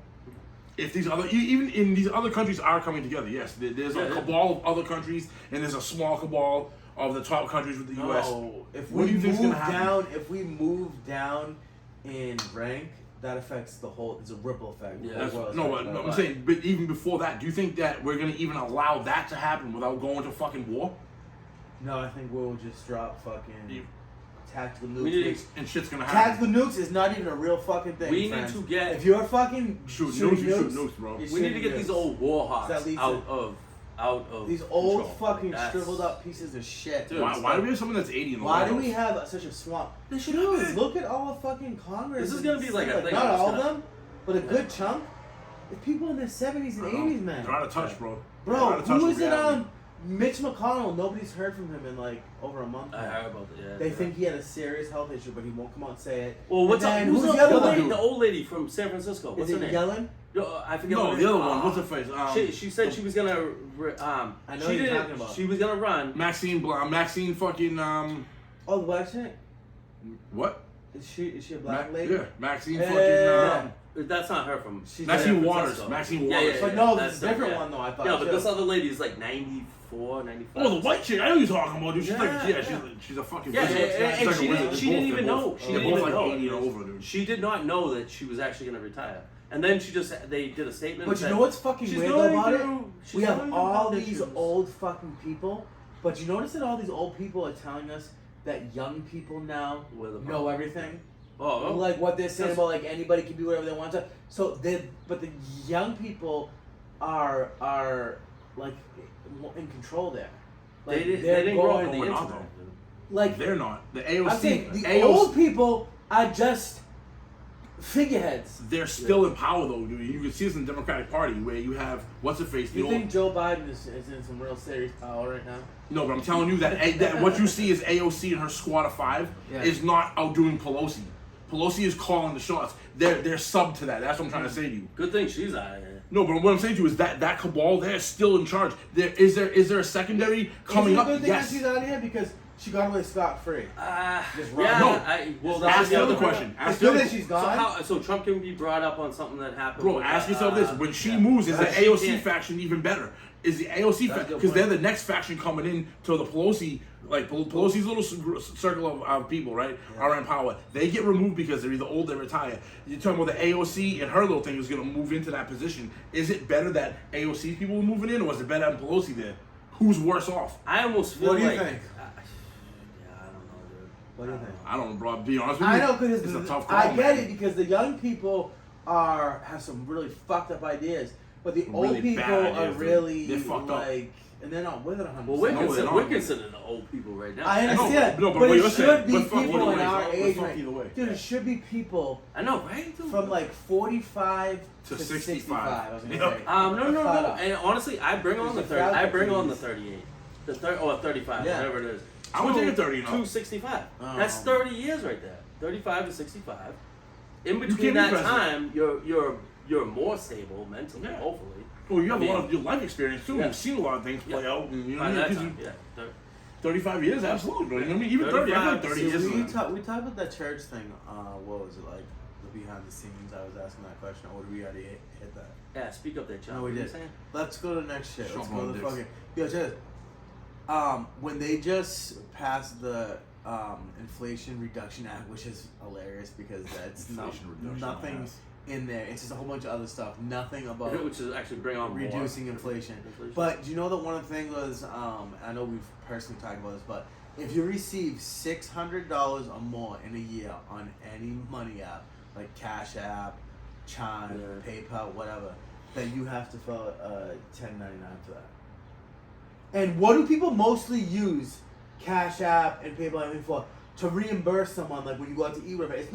If these other, even in these other countries are coming together, yes, there's a Yeah. cabal of other countries, and there's a small cabal of the top countries with the U.S. No, if What we do you think's move gonna happen? down, if we move down in rank, that affects the whole. It's a ripple effect. Yeah. The That's, world's no, affected by I'm that. saying, but even before that, do you think that we're gonna even allow that to happen without going to fucking war? No, I think we'll just drop fucking You- tactical We need nukes. And shit's gonna happen. Tactical nukes is not even a real fucking thing. We need friends. to get- If you're fucking Shoot shooting nukes, you shoot nukes, bro. you're We need to shooting get these nukes. old war hawks That leads out of These old control. fucking That's- shriveled up pieces of shit. Dude, Why do we have someone that's 80 in the Why White do House? we have such a swamp? They should Dude, have it. look at all the fucking Congress. This is and gonna be like a stuff. thing. Not I'm just all of gonna- them, but a good chunk. It's people in their 70s and I know. 80s, man. They're out of touch, bro. They're Bro, out of touch who with is it? reality. Mitch McConnell, nobody's heard from him in like over a month. I now. heard about that. Yeah. They yeah. think he had a serious health issue, but he won't come out and say it. Well, what's And up? then Who's who's the the other other one? lady? The old lady from San Francisco. What's Is her it name? Yellen? I forget. No, what the her other name- one. What's her face? She said she was gonna. I know she who you're didn't. talking about. She was gonna run. Maxine fucking Oh, the black chick? what? Is she a black lady? Yeah, Maxine Yeah, fucking yeah. That's not her from. She's Maxine San Waters. Francisco. Maxine Yeah, Waters. yeah, But no, that's this is a different yeah. one though. I thought. Yeah, but too. this other lady is like 94, 95. Oh, the white chick. I know who you're talking about, dude. She's like, Yeah, yeah, yeah. she's a fucking. Yeah, wizard. and She's like a she wizard. didn't- she didn't even know. She They're didn't both even like know. 80 and over, dude. She did not know that she was actually gonna retire, and then they did a statement. But you that know what's fucking she's weird going though about it? through- she's We have going through all health these issues. old fucking people, but you notice that all these old people are telling us that young people now We're the know problem. everything. Oh, Like what they're saying That's- about like anybody can do whatever they want to. So but the young people are like in control there. Like they didn't grow up going- with the we're not, internet. like They're not. The I'm AOC. saying the AOC old people are just figureheads. they're still in power though, dude. You can see this in the Democratic Party where you have what's her face, the You old. think Joe Biden is in some real serious power right now? No, but I'm telling you that what you see is AOC and her squad of 5 Yeah. is not outdoing Pelosi. Pelosi is calling the shots. They're sub to that. That's what I'm trying to say to you. Good thing she's out of here. No, but what I'm saying to you is that cabal, they're still in charge. Is there a secondary coming Is it up? a good thing Yes. that she's out of here because she got away scot free. Just run. Yeah. No. Well, Ask that's the other other question. It's Ask the good other. that she's So, gone. so Trump can be brought up on something that happened. Bro, with, ask yourself this: when she yeah. moves, is the She AOC can't- faction even better? Is the AOC That's a faction good because they're point. the next faction coming in to the Pelosi, like Pelosi's little circle of people, right? Are in power. They get removed because they're either old or retire. You're talking about the AOC and her little thing is going to move into that position. Is it better that AOC people are moving in, or is it better having Pelosi there? Who's worse off? I almost feel What do you like. think? Yeah, I don't know, dude. What do you think? I don't know, bro. Be honest with you. I know because it's a tough call. I get man. it because the young people have some really fucked up ideas, but the old Really people bad are ideas, dude. really They're fucked up. like, and they're not with it 100%. Well, we're, No, they're considered, not. we're considered the old people right now. I understand, No, but but what it you're should saying, be but fuck people either in way, our but age fuck range. either way. Dude, it should be people I know, right? Dude? from like 45 To to 65. 65. I was gonna Yep. say. No. Thought And honestly, I bring on the There's 30. a I bring on the thousand 38, the 30 or 35, Yeah. whatever it is. I would take a 30 and up. 265. Oh. That's 30 years right there. 35 to 65. In can't between be that president. time, you're more stable mentally, Yeah. hopefully. Well, you have I a lot mean- of your life experience too. Yeah. You've seen a lot of things play Yeah. out. And, you know By what I that mean? 'Cause time, you- yeah. 35 years, absolutely. Bro. You know what I mean? Even 30. I've done 30 35, years. So of that. we talked about that church thing. What was it like? The behind the scenes. I was asking that question, or did we already hit that? Yeah, speak up there, John. No, we What are you did. saying? Let's go to the next shit. Let's Trump go to on the dicks. fucking. Yo, check this. When they just passed the Inflation Reduction Act, which is hilarious because that's Inflation Reduction nothing Act. in there. It's just a whole bunch of other stuff. Nothing about Which is actually bring on more. reducing inflation. But do you know that one of the things was, I know we've personally talked about this, but if you receive $600 or more in a year on any money app, like Cash App, Chime, Yeah. PayPal, whatever, then you have to fill a 1099 for that. And what do people mostly use Cash App and PayPal and for? To reimburse someone, like when you go out to eat, whatever. It's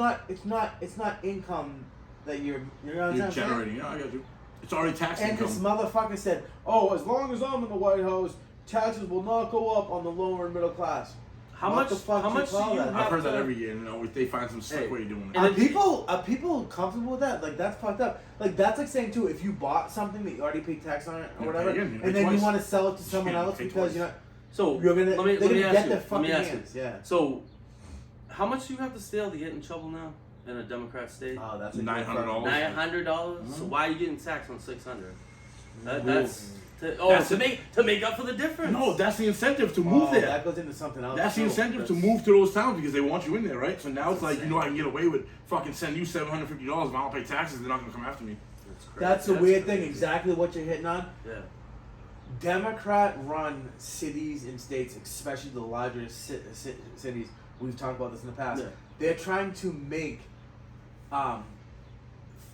not income that you know what I'm You're saying? generating. Yeah, I got you. It's already tax And income. this motherfucker said, "Oh, as long as I'm in the White House, taxes will not go up on the lower and middle class." How What much? the fuck How you much do call you that? have I've heard to, that every year. You know, they find some sick Hey, way of doing it. and then- Are people comfortable with that? Like that's fucked up. Like that's like saying too, if you bought something that you already paid tax on it or You whatever, pay again, you pay and then twice. you want to sell it to someone Yeah, you else pay because twice. you're not, So you're gonna let me they're gonna ask get you. their Let fucking me ask you. hands. Yeah. So, how much do you have to steal to get in trouble now in a Democrat state? Oh, that's a good $900. fucking- $900. So why are you getting taxed on $600? Mm-hmm. That's That's to make up for the difference. No, that's the incentive to Oh, move there. that goes into something else. That's the too. incentive to That's- move to those towns because they want you in there, right? So now it's like, insane. you know, I can get away with fucking send you $750 and I don't pay taxes. They're not gonna come after me. crazy. That's the weird thing. crazy. Exactly what you're hitting on. Yeah. Democrat-run cities and states, especially the larger cities, we've talked about this in the past. Yeah. They're trying to make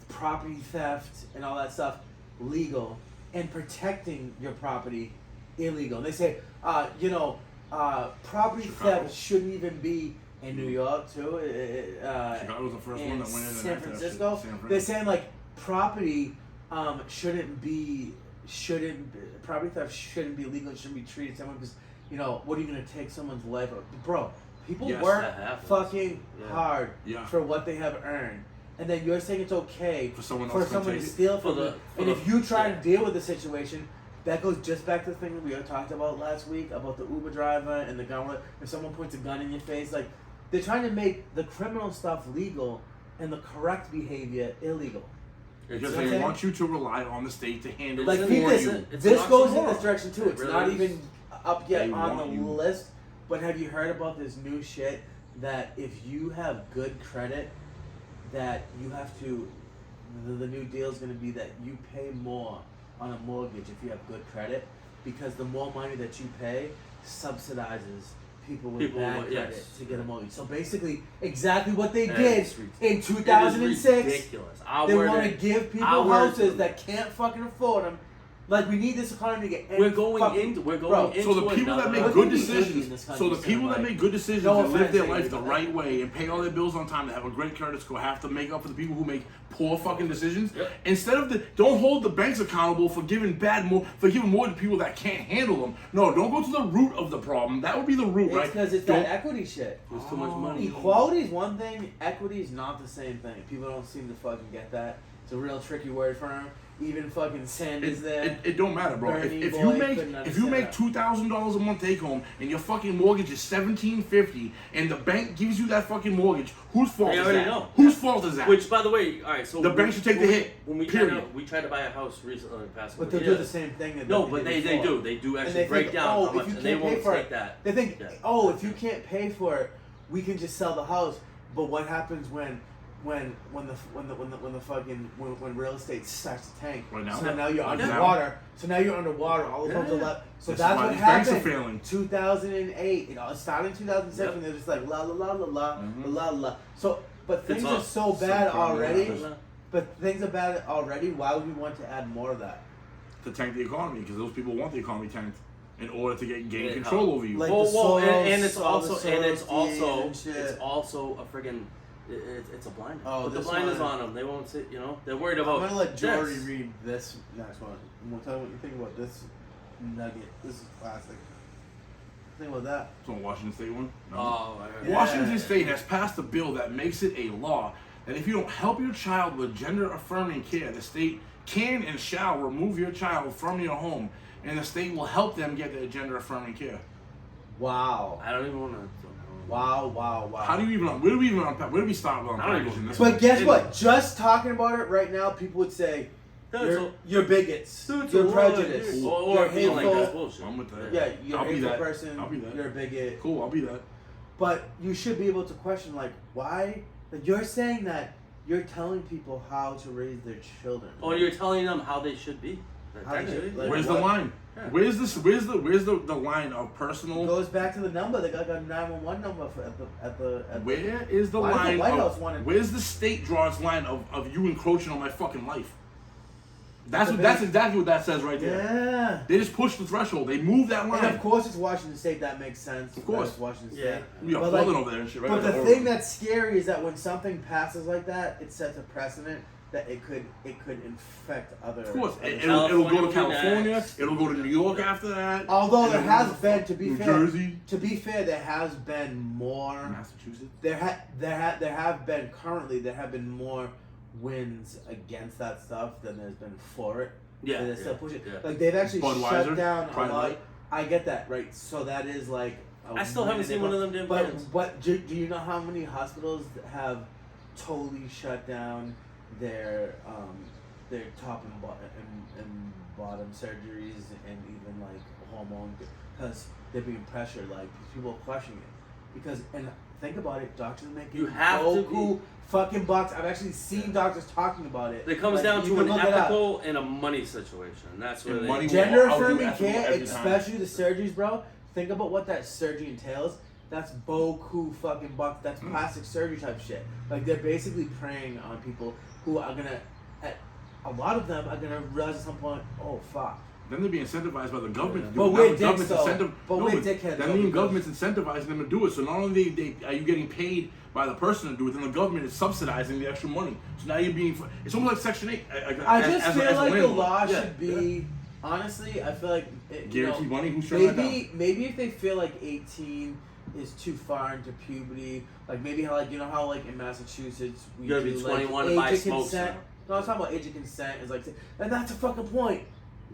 property theft and all that stuff legal, and protecting your property illegal. And they say, property Chicago. theft shouldn't even be in New York too. Chicago was the first in one that went in and San after that shit, Francisco. San Fran. They're saying like property shouldn't be property theft shouldn't be legal. It shouldn't be treated someone because what are you gonna take someone's life? Bro, people Yes, work that happens. fucking hard Yeah. for what they have earned, and then you're saying it's okay For someone for else to someone to take it? steal For from the- you. for And the- if you try yeah. to deal with the situation, that goes just back to the thing that we talked about last week about the Uber driver and the gun. If someone points a gun in your face, like they're trying to make the criminal stuff legal and the correct behavior illegal. Because You know what they I'm want you to rely on the state to handle Like it keep for this, you. It's this an goes in oxymoron. this direction too. It It's really not is. even up yet They on want the you. list. But have you heard about this new shit that if you have good credit, that you have to, the new deal is going to be that you pay more on a mortgage if you have good credit, because the more money that you pay subsidizes people with People bad with- credit yes. to get a mortgage. So basically, exactly what they And did it's ridiculous. in It is 2006. ridiculous. They want to give people our- houses that can't fucking afford them. Like we need this economy to get. any We're going fucking- into. We're Bro, going into. So the people that another- make Look good at the indie in decisions, this so country, the people that like, make good decisions no and live offense, their anybody, life the but right way and pay all their bills on time, that have a great credit score, have to make up for the people who make poor fucking decisions. Yep. Instead of don't hold the banks accountable for giving for giving more to people that can't handle them. No, don't go to the root of the problem. That would be the root, It's right? because it's Don't- that equity shit. There's too much money. Equality is one thing. Equity is not the same thing. People don't seem to fucking get that. It's a real tricky word for them. Even fucking Sanders there. It don't matter, bro. Bernie If boy you make couldn't understand $2,000 a month take home and your fucking mortgage is $1,750 and the bank gives you that fucking mortgage, whose fault They is already that? know. Whose fault is that? Which, by the way, all right. So The bank should take the hit, When we period. tried to buy a house recently, past But couple they'll do years. the same thing. That No, they but did they before. do. They do And actually they break think, down oh, how much, if you and they can't pay won't for take it, that. they think, Yeah. oh, if you can't pay for it, we can just sell the house. But what happens when real estate starts to tank? Right now? So now you're Right underwater. So now you're underwater. All the homes are Yeah. left. So This is that's why what these banks are happened. failing. 2008. It started in 2007. Yep. They're just like la la la la la Mhm. la la. So, but It's things are us. so bad Subprime already. lenders. But things are bad already. Why would we want to add more of that? To tank the economy, because those people want the economy tanked in order to gain Yeah, control how- over you. Like Well, the well, and soils, it's all the also and it's soils, also and shit. it's also a friggin' it's a blind. Oh, Put the this blinders one- on them. They won't see. You know, they're worried about. I'm gonna let Jordy this. read this next one. And we'll tell you what you think about this nugget. This is classic. Think about that. It's on Washington State one. No. Oh, I heard. Yeah. Washington State has passed a bill that makes it a law that if you don't help your child with gender affirming care, the state can and shall remove your child from your home, and the state will help them get their gender affirming care. Wow. I don't even want to. Wow, wow, wow. How do you even? Where do we even unpack? Where do we start on I don't even- packaging this? But guess It- what? Just talking about it right now, people would say you're bigots. You're prejudiced. Or You're being like hateful. that's bullshit. I'm with that. Yeah, you're a I'll be hateful that. person. I'll be that. You're a bigot. Cool, I'll be that. But you should be able to question, like, why? Like, you're saying that you're telling people how to raise their children. Or you're telling them how they should be. How they- Actually, like- Where's what? the line? Yeah. Where's the line of It personal? goes back to the number. They got a 911 number for at the. Where is the Why does the line White of? House want it? Where's the state draw its line of you encroaching on my fucking life? That's The what. That's big- exactly what that says right there. Yeah. They just pushed the threshold. They moved that And line. of course, it's Washington State. That makes sense. Of course. It's Washington Yeah. State. We got But, flooding like- over there and shit. Right But by the the thing that's scary is that when something passes like that, it sets a precedent that it could infect other. Of course, other it'll go to California will be California. next. It'll go to New York after that. Although there It'll has go been, to be New fair, Jersey, there has been more. Massachusetts. There have been more wins against that stuff than there's been for it. Yeah, They're yeah, still pushing. yeah. Like they've actually Budweiser, shut down a Pride lot. Light. I get that, right? So that is like. I still haven't seen one of them damn cans. But do you know how many hospitals have totally shut down their top and bottom surgeries and even like hormone because they're being pressured, like people are questioning it because and think about it, doctors are making You have to Goku fucking bucks. I've actually seen doctors talking about it. It comes Like, down you to can an look it up. ethical and a money situation. And that's where And they. money- Gender I'll do affirming ethical care, every time. especially the surgeries, bro. Think about what that surgery entails. That's boku fucking bucks. That's plastic surgery type shit. Like they're basically preying on people who are gonna. A lot of them are gonna realize at some point, oh fuck. Then they'll be incentivized by the government. to do But it. we're Now the government's dicks, though. incentiv- But no, we're but dickheads, That though, means because- government's incentivizing them to do it. So not only they are you getting paid by the person to do it, then the government is subsidizing the extra money. So now you're being. It's almost like Section 8. I just feel like the landlord. law Yeah, should be Honestly, I feel like Guaranteed money? Who's turning that down? maybe if they feel like 18 is too far into puberty, like maybe how like how like in Massachusetts we You gotta do be like 21 to age buy of smokes consent. now. No, I was talking about age of consent is like, and that's a fucking point.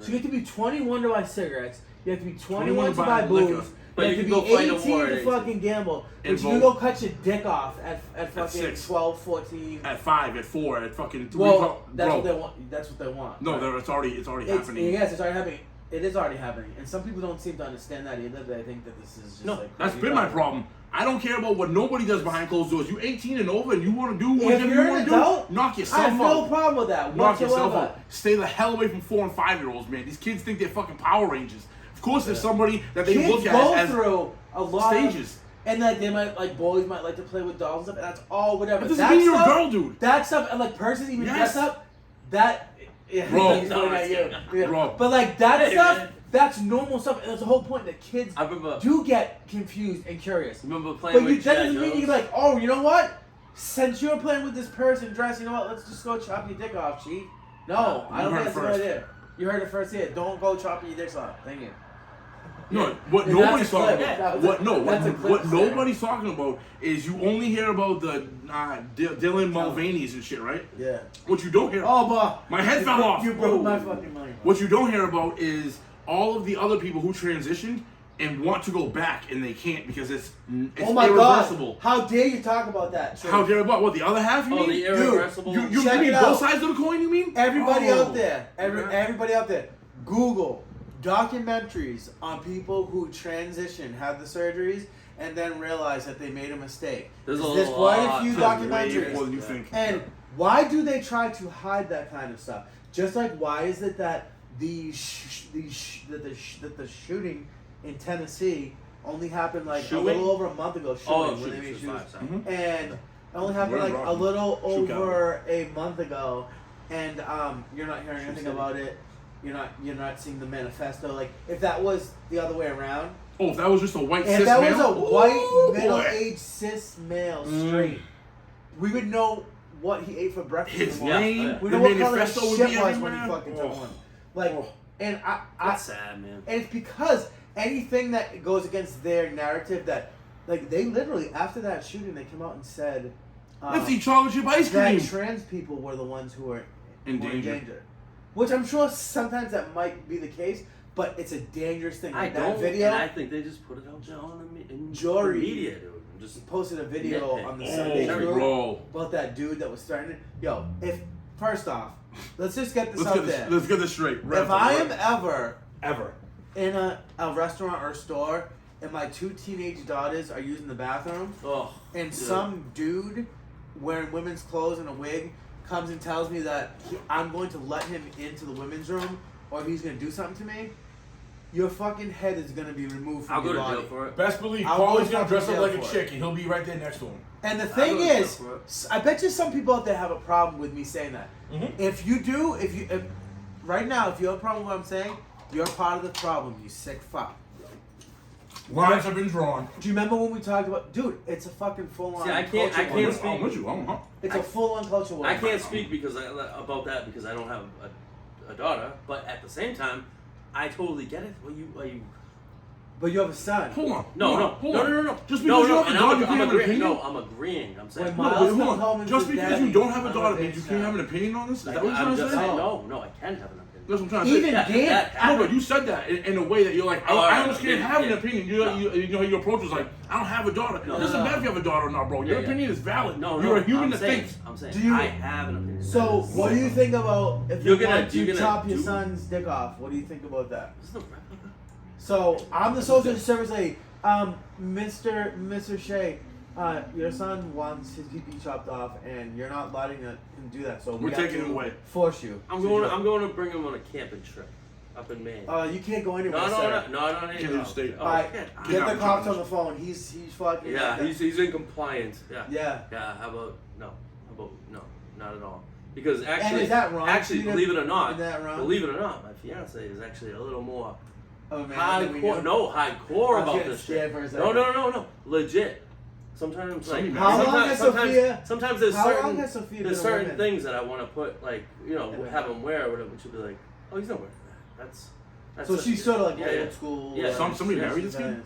So you have to be 21 to buy cigarettes. You have to be 21 to buy liquor. booze. But you you have can to go be fight a 18 war to at fucking gamble. But And you can vote. go cut your dick off at fucking 6. 12, 14. At 5, at 4, at fucking 3. Well, that's bro. what they want. That's what they want. No, Right? it's already happening. Yes, it's already happening. It is already happening, and some people don't seem to understand that either. They think that this is just No, like that's crazy been my talk. problem. I don't care about what nobody does behind closed doors. You 18 and over and you want to do If whatever you're you want an to adult, do, knock I yourself have no out. problem with that Knock yourself whatsoever. out. Stay the hell away from 4 and 5-year-olds, man. These kids think they're fucking Power Rangers. Of course, there's somebody that they Kids look go at as through a lot stages. and like they might like boys might like to play with dolls and stuff. And that's all whatever. It doesn't That mean you're a stuff- girl, dude. That stuff and like persons even Yes. dress up. That yeah, Bro. he's looking at you. Yeah. Bro. But like that Hey, stuff, man. that's normal stuff. And that's the whole point that kids I remember do get confused and curious. remember playing But you with that G.I. doesn't mean Joes. you're like, oh, you know what? Since you're playing with this person dressed, you know what? Let's just go chop your dick off, chief. No, I don't You think heard that's it a good first. idea. You heard it first here. Don't go chopping your dicks off. Thank you. No, what And nobody's that's a clip. talking about. That was a- What no, that's a clip what there. nobody's talking about is you only hear about the Dylan Mulvaney's and shit, right? Yeah. What you don't hear. Oh, boy. My head You fell broke- off. You broke Whoa. my fucking mind. What you don't hear about is all of the other people who transitioned and want to go back and they can't because it's Oh my irreversible. God. How dare you talk about that? True. How dare about what the other half? You Oh, mean? the irreversible. you Check mean it both out. sides of the coin? You mean? Everybody Oh. out there, everybody out there, Google documentaries on people who transition, had the surgeries, and then realize that they made a mistake. There's a There's quite a lot few of Way documentaries. more than you think. And why do they try to hide that kind of stuff? Just like why is it that the shooting in Tennessee only happened like Shooting? a little over a month ago? Shooting, Oh, when they shoot, made shoot, shootings. sorry. Mhm. And it only happened We're like a Rocky. little Shoot over a month ago, and you're not hearing Shoot anything City. about it. You're not seeing the manifesto. Like if that was the other way around, Oh, if that was just a white if cis that male, was a ooh, white boy. middle-aged cis male straight, we would know what he ate for breakfast. His in the morning. name, Yeah. We the know what color his manifesto would shit be was when he everywhere. fucking took Oh. one. Like, Oh. and I, That's sad, man. and it's because anything that goes against their narrative that, like, they literally after that shooting they came out and said, Let's eat chocolate chip ice that cream. trans people were the ones who were In were danger. which I'm sure sometimes that might be the case, but it's a dangerous thing. I Like, that don't, video. and I think they just put it out there on the Jory. media, dude. Just Posted a video Nitpick. on the Oh, Sunday Jory, group bro. about that dude that was starting it. Yo, if first off, let's just get this Let's out get there. this, let's get this straight. Right If from I the am right. ever in a restaurant or store and my 2 teenage daughters are using the bathroom oh, and dude. some dude wearing women's clothes and a wig comes and tells me that I'm going to let him into the women's room or he's going to do something to me, your fucking head is going to be removed from I'll go your to body. jail for it. Best believe I'll Paul's go gonna dress to up jail like a for it. chick and he'll be right there next to him. And the I'll thing go to jail is, for it. I bet you some people out there have a problem with me saying that. Mhm. If you do, if right now, if you have a problem with what I'm saying, you're part of the problem, you sick fuck. Lines have been drawn. Do you remember when we talked about, dude? It's a fucking full on. See, I can't I'm speak. with you. I'm It's a full on culture war. I can't speak because about that because I don't have a daughter. But at the same time, I totally get it. Are you? But you have a son. Hold on. No. Just because no, you have a and daughter, you I'm can't have an agreeing. opinion? No, I'm agreeing. I'm saying. When No, Miles wait, comes hold home on. and Just says, because "Daddy, you don't have a I'm daughter a means you bitch can't now." have an opinion on this? Is Like, that what you're I'm trying to just say? saying, no, I can have an opinion. That's what I'm trying to say. Even Yeah, Dan, that- No, but you said that in a way that you're like, Oh, I alright, almost can't yeah, have an yeah. opinion. You No. know, your approach was like, I don't have a daughter. No, it doesn't no. matter if you have a daughter or not, bro. Your Yeah, yeah. opinion is valid. No, You're a human I'm that saying, thinks. I'm saying Do you- I have an opinion. So, what do you think about if You're you gonna- want you're to gonna chop your do- son's dick off? What do you think about that? This is a replica. So, I'm the social service lady. Mr. Shea, your son wants his pee chopped off, and you're not letting him do that. So We're we have taking to it away. Force you. I'm to going. do it. I'm going to bring him on a camping trip up in Maine. You can't go anywhere. No, sir. no. Kansas State. Oh, Alright, yeah. get the I'm cops trying on the phone. He's fucking. Yeah, he's in compliance. Yeah. Yeah. Yeah. How about no? How about no? Not at all. Because actually, And is that wrong? Actually, Peter? believe it or not, Is that wrong? believe it or not, my fiance is actually a little more Oh man. than we hardcore. knew. No, hardcore I was about getting this scared shit. for a No, second. no. Legit. Sometimes like How long sometimes, has sometimes, Sophia- sometimes there's how certain long has Sophia there's been a certain woman? things that I want to put like have him wear or whatever. She'll be like, oh, he's not wearing that. That's So a- she's sort of like yeah, old school. Yeah. Somebody yeah, married she's this kid? nice.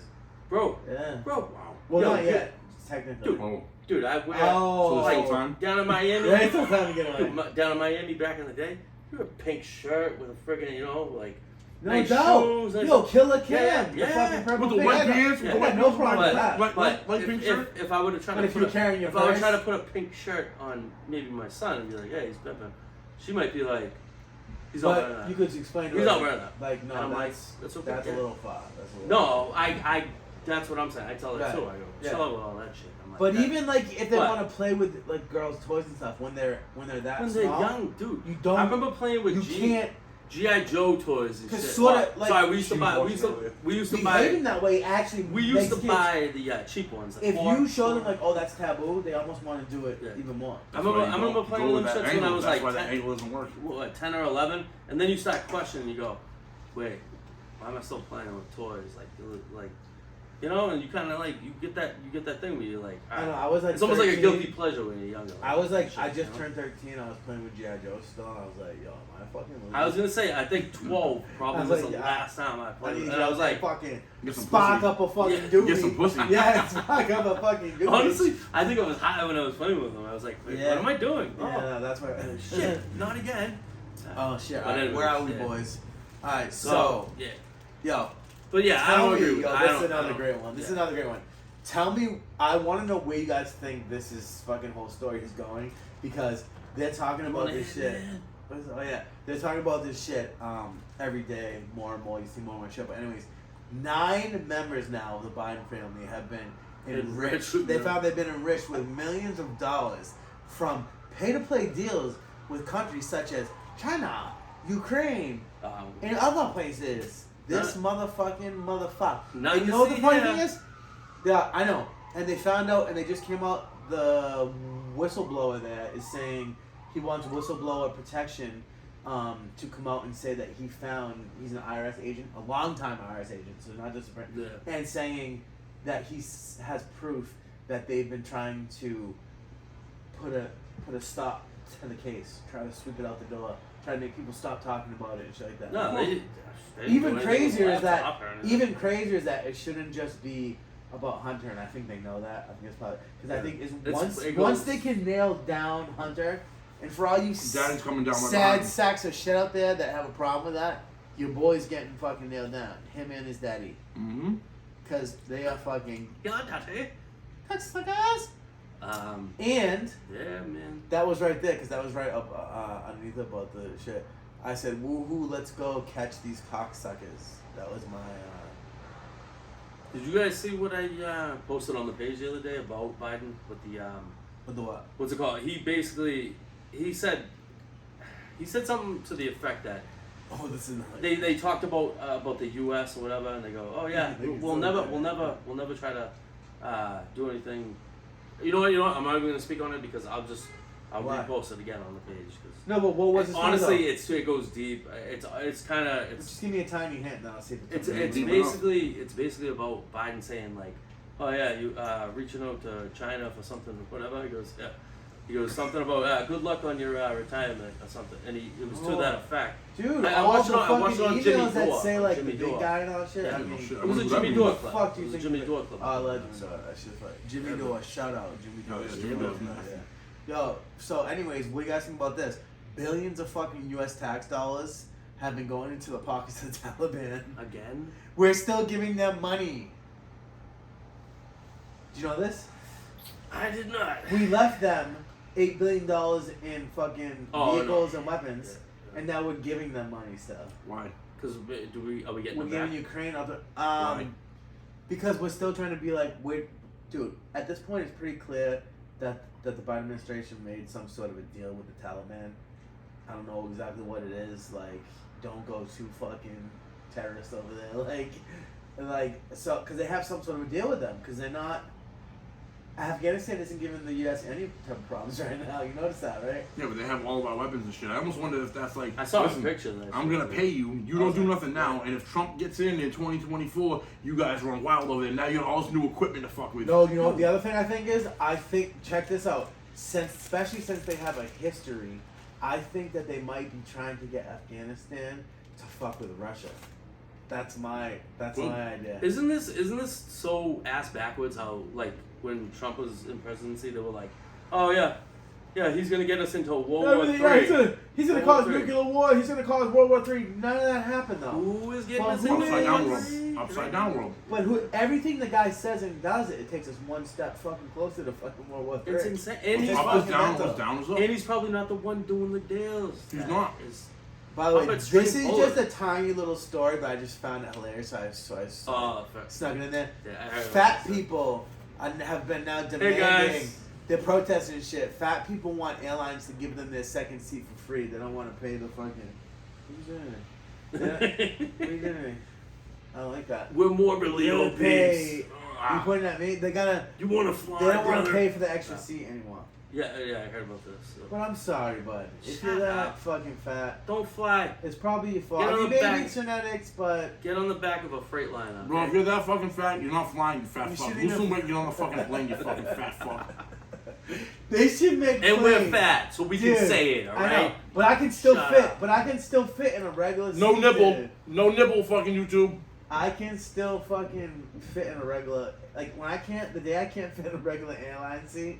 bro. Yeah. Bro, Wow. Well, Yo, not dude. yet. Technically. Dude. Oh. Dude, I wear Oh. So like it's full time? down in Miami. Yeah, it's still time to get away. Dude, down in Miami back in the day, you wear a pink shirt with a friggin', like No nice doubt. shoes. Nice Yo, Killer Cam. Yeah, The yeah. fucking purple With the thing. white I got- pants, with I the got white no pants, problem with that. Like pink shirt? if I would have tried But to if put you're carrying your if I would purse- try to put a pink shirt on maybe my son and be like, hey, he's pimping, she might be like, he's not wearing But that. you could explain to He's her. not wearing that. Like, And no, I'm like, that's that's okay. that's a Yeah. little far. That's a little No, I that's what I'm saying. I tell her Right. too. I go, Yeah. chill out with all that shit. I'm like, But that- even like if they What? want to play with like girls' toys and stuff when they're that when they're small, young, dude. you don't. I remember playing with you can't G.I. Joe toys and shit. Cause sorta, Oh, like- sorry, we used to buy. We used to buy. behaving that way. Actually, We used makes to kids- buy the cheap ones. The If four- you show them like, oh, that's taboo, they almost want to do it Yeah. even more. I remember playing with them shits when I was That's like why that 10, angle doesn't work. what, 10 or 11, and then you start questioning. You go, wait, why am I still playing with toys? Like, and you kind of like you get that thing where you're like, I don't know. alright. I was like, It's almost like a 13. guilty pleasure when you're younger. I was like, shit, I just you know? turned 13. I was playing with G.I. Joe still, and I was like, yo, am I fucking losing? I was gonna say, I think 12 probably I was was like, the yeah, last time I I played. need And I was like, fucking Get some spark pussy. up a fucking Yeah. doobie. Get some pussy. Yeah, spark up a fucking doobie. honestly, I think I was high when I was playing with them. I was like, wait, Yeah. what am I doing? Yeah, Oh, no, that's why. shit, not again. Oh shit! But All right, anyways, where are we, yeah. boys? All right, So, so yeah. yo, But yeah, I tell don't me, agree with yo, I this don't- is another I don't- great one. This is yeah. another great one. Tell me, I want to know where you guys think this is fucking whole story is going because they're talking about this shit. Oh yeah, they're talking about this shit every day, more and more. You see more and more shit. But anyways, 9 members now of the Biden family have been enriched. Enriched, They yeah. found they've been enriched with millions of dollars from pay-to-play deals with countries such as China, Ukraine, and other places. This motherfucking motherfucker. Not And you to know what the see funny here. thing is? Yeah, I know. And they found out, and they just came out. The whistleblower there is saying he wants whistleblower protection to come out and say that he's an IRS agent, a long-time IRS agent, so not just a friend, Yeah. and saying that has proof that they've been trying to put a stop to the case, try to sweep it out the door, try to make people stop talking about it and shit like that. No, they didn't do Even anything crazier with is that laptop or anything. even crazier is that it shouldn't just be about Hunter, and I think they know that. I think it's probably because I think It once goes- they can nail down Hunter, and for all you Daddy's coming down right sad behind me. sacks of shit out there that have a problem with that, your boy's getting fucking nailed down. Him and his daddy, Mm-hmm. because they are fucking Yeah, daddy. that's the guys. And Yeah, man. that was right there because that was right up underneath about the shit. I said, "Woohoo! Let's go catch these cocksuckers." That was my. Did you guys see what I posted on the page the other day about Biden with the With the what? what's it called? He said something to the effect that Oh, this is. they talked about the U.S. or whatever, and they go, oh yeah, They can we'll still never try to do anything. You know what? I'm not even gonna speak on it because I'll Why? repost it again on the page because No, but what was his honestly thing, it goes deep. It's kind of though? Just give me a tiny hint, and I'll see if It's it's. deep enough. basically about Biden saying like, oh yeah, you reaching out to China for something, whatever. He goes, yeah. He goes something about good luck on your retirement or something, and it was to that effect. Dude, I all watched the it on- I fucking watched it on Jimmy emails that Dore, say on like Jimmy the big Dore. guy and all that shit. Yeah, I no mean, shit. It was a What Jimmy that Dore mean? clip. Fuck, do It you was a think? Jimmy Dore clip. Oh, legend. That shit's funny. Jimmy Dore, shout out Jimmy Dore. yeah, Jimmy Jimmy Dore's Dore's nice. nice. Yo, so anyways, what do you guys think about this? Billions of fucking U.S. tax dollars have been going into the pockets of the Taliban. Again? We're still giving them money. Do you know this? I did not. We left them $8 billion in fucking Oh, no. vehicles and weapons, Yeah. and now we're giving them money still. Why? Because are we getting We're them back? giving Ukraine other Why? because we're still trying to be like dude, at this point it's pretty clear that the Biden administration made some sort of a deal with the Taliban. I don't know exactly what it is, like don't go too fucking terrorist over there, like so because they have some sort of a deal with them because they're not. Afghanistan isn't giving the U.S. any type of problems right now. You notice that, right? Yeah, but they have all of our weapons and shit. I almost wonder if that's like. I saw listen, a picture of that. I'm shit. gonna pay you. You don't do nothing now, and if Trump gets in 2024, you guys run wild over there. Now you got all this new equipment to fuck with. No, you know what the other thing I think is? I think check this out. Especially since they have a history, I think that they might be trying to get Afghanistan to fuck with Russia. That's my Well, idea. Isn't this so ass backwards? How like when Trump was in presidency, they were like, oh yeah, he's gonna get us into World War III. He's gonna World cause War III. nuclear war. He's gonna cause World War III. None of that happened though. Who is getting Well, us who into Upside down World world. War III? Upside down world. But everything the guy says and does it takes us one step fucking closer to fucking World War III. It's insane. And he's, It's Up is fucking down, mental. was down is up. and he's probably not the one doing the deals. He's That not. is- By the way, Puppet's this is straightforward. just a tiny little story, but I just found it hilarious, so I Oh, fuck. snuck it in there. Yeah, I heard Fat about this. people have been now Hey demanding. guys. They're protesting shit. Fat people want airlines to give them their second seat for free. They don't want to pay the fucking. What are you doing? What are you doing? I don't like that. We're morbidly They don't obese. pay. You Ah. pointing at me? They gotta. You want to fly, They don't want brother? to pay for the extra seat anymore. Yeah, I heard about this. So. But I'm sorry, bud. If Shut you're that up. fucking fat, Don't fly. it's probably your fault. Get on You the may back. be genetics, but Get on the back of a Freightliner. Bro, if you're that fucking fat, you're not flying, you fat You fuck. shouldn't We'll even- soon make you on the fucking plane, you fucking fat fuck. they should make. And we're planes. fat, so we Dude, can say it, I know, alright? but I can still Shut fit. up. But I can still fit in a regular. No seat, nibble. dude. No nibble, fucking YouTube. I can still fucking fit in a regular. Like when I can't, the day I can't fit in a regular airline seat,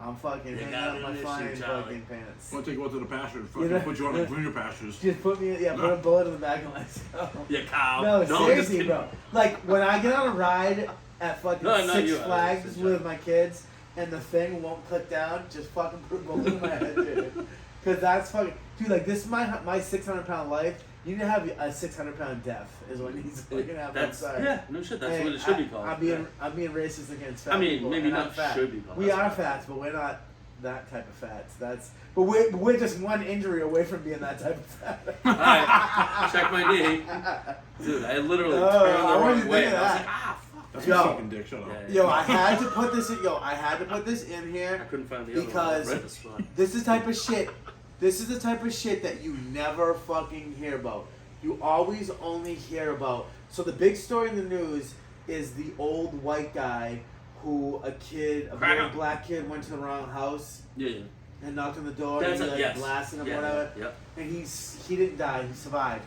I'm fucking You hanging got out my an issue, flying Charlie. fucking pants. I'm gonna take you out to the pastures. Fucking know- put you on the greener pastures. Just put me, put a bullet in the back of myself. Yeah, cow. No, I'm just seriously, kidding. bro. Like when I get on a ride at fucking No, not Six you, Flags Alex. with my kids, and the thing won't click down, just fucking put a bullet in my head, dude. Because that's fucking, dude. Like this is my 600-pound life. You need to have a 600-pound death is what needs to fucking happen. That's I'm sorry. yeah, no shit. That's Hey, what it should be called. I'm being racist against fat I mean, people, maybe and not I'm fat. should be called. We That's are fine. fats, but we're not that type of fats. But we're just one injury away from being that type of fat. Alright, check my knee. Dude, I literally Oh, turned the I wrong wasn't way. thinking And I was that. like, ah, fuck. That's Yo. my fucking dick, shut up. Yeah, Yo, I had to put this in. I had to put this in I here. couldn't find the other Because- one. Right the spot. This is the type of shit. This is the type of shit that you never fucking hear about. You always only hear about. So the big story in the news is the old white guy who a Cracker. black kid went to the wrong house Yeah, yeah. and knocked on the door That's and he yes. blasted him Yeah, whatever. Yep. And he didn't die. He survived.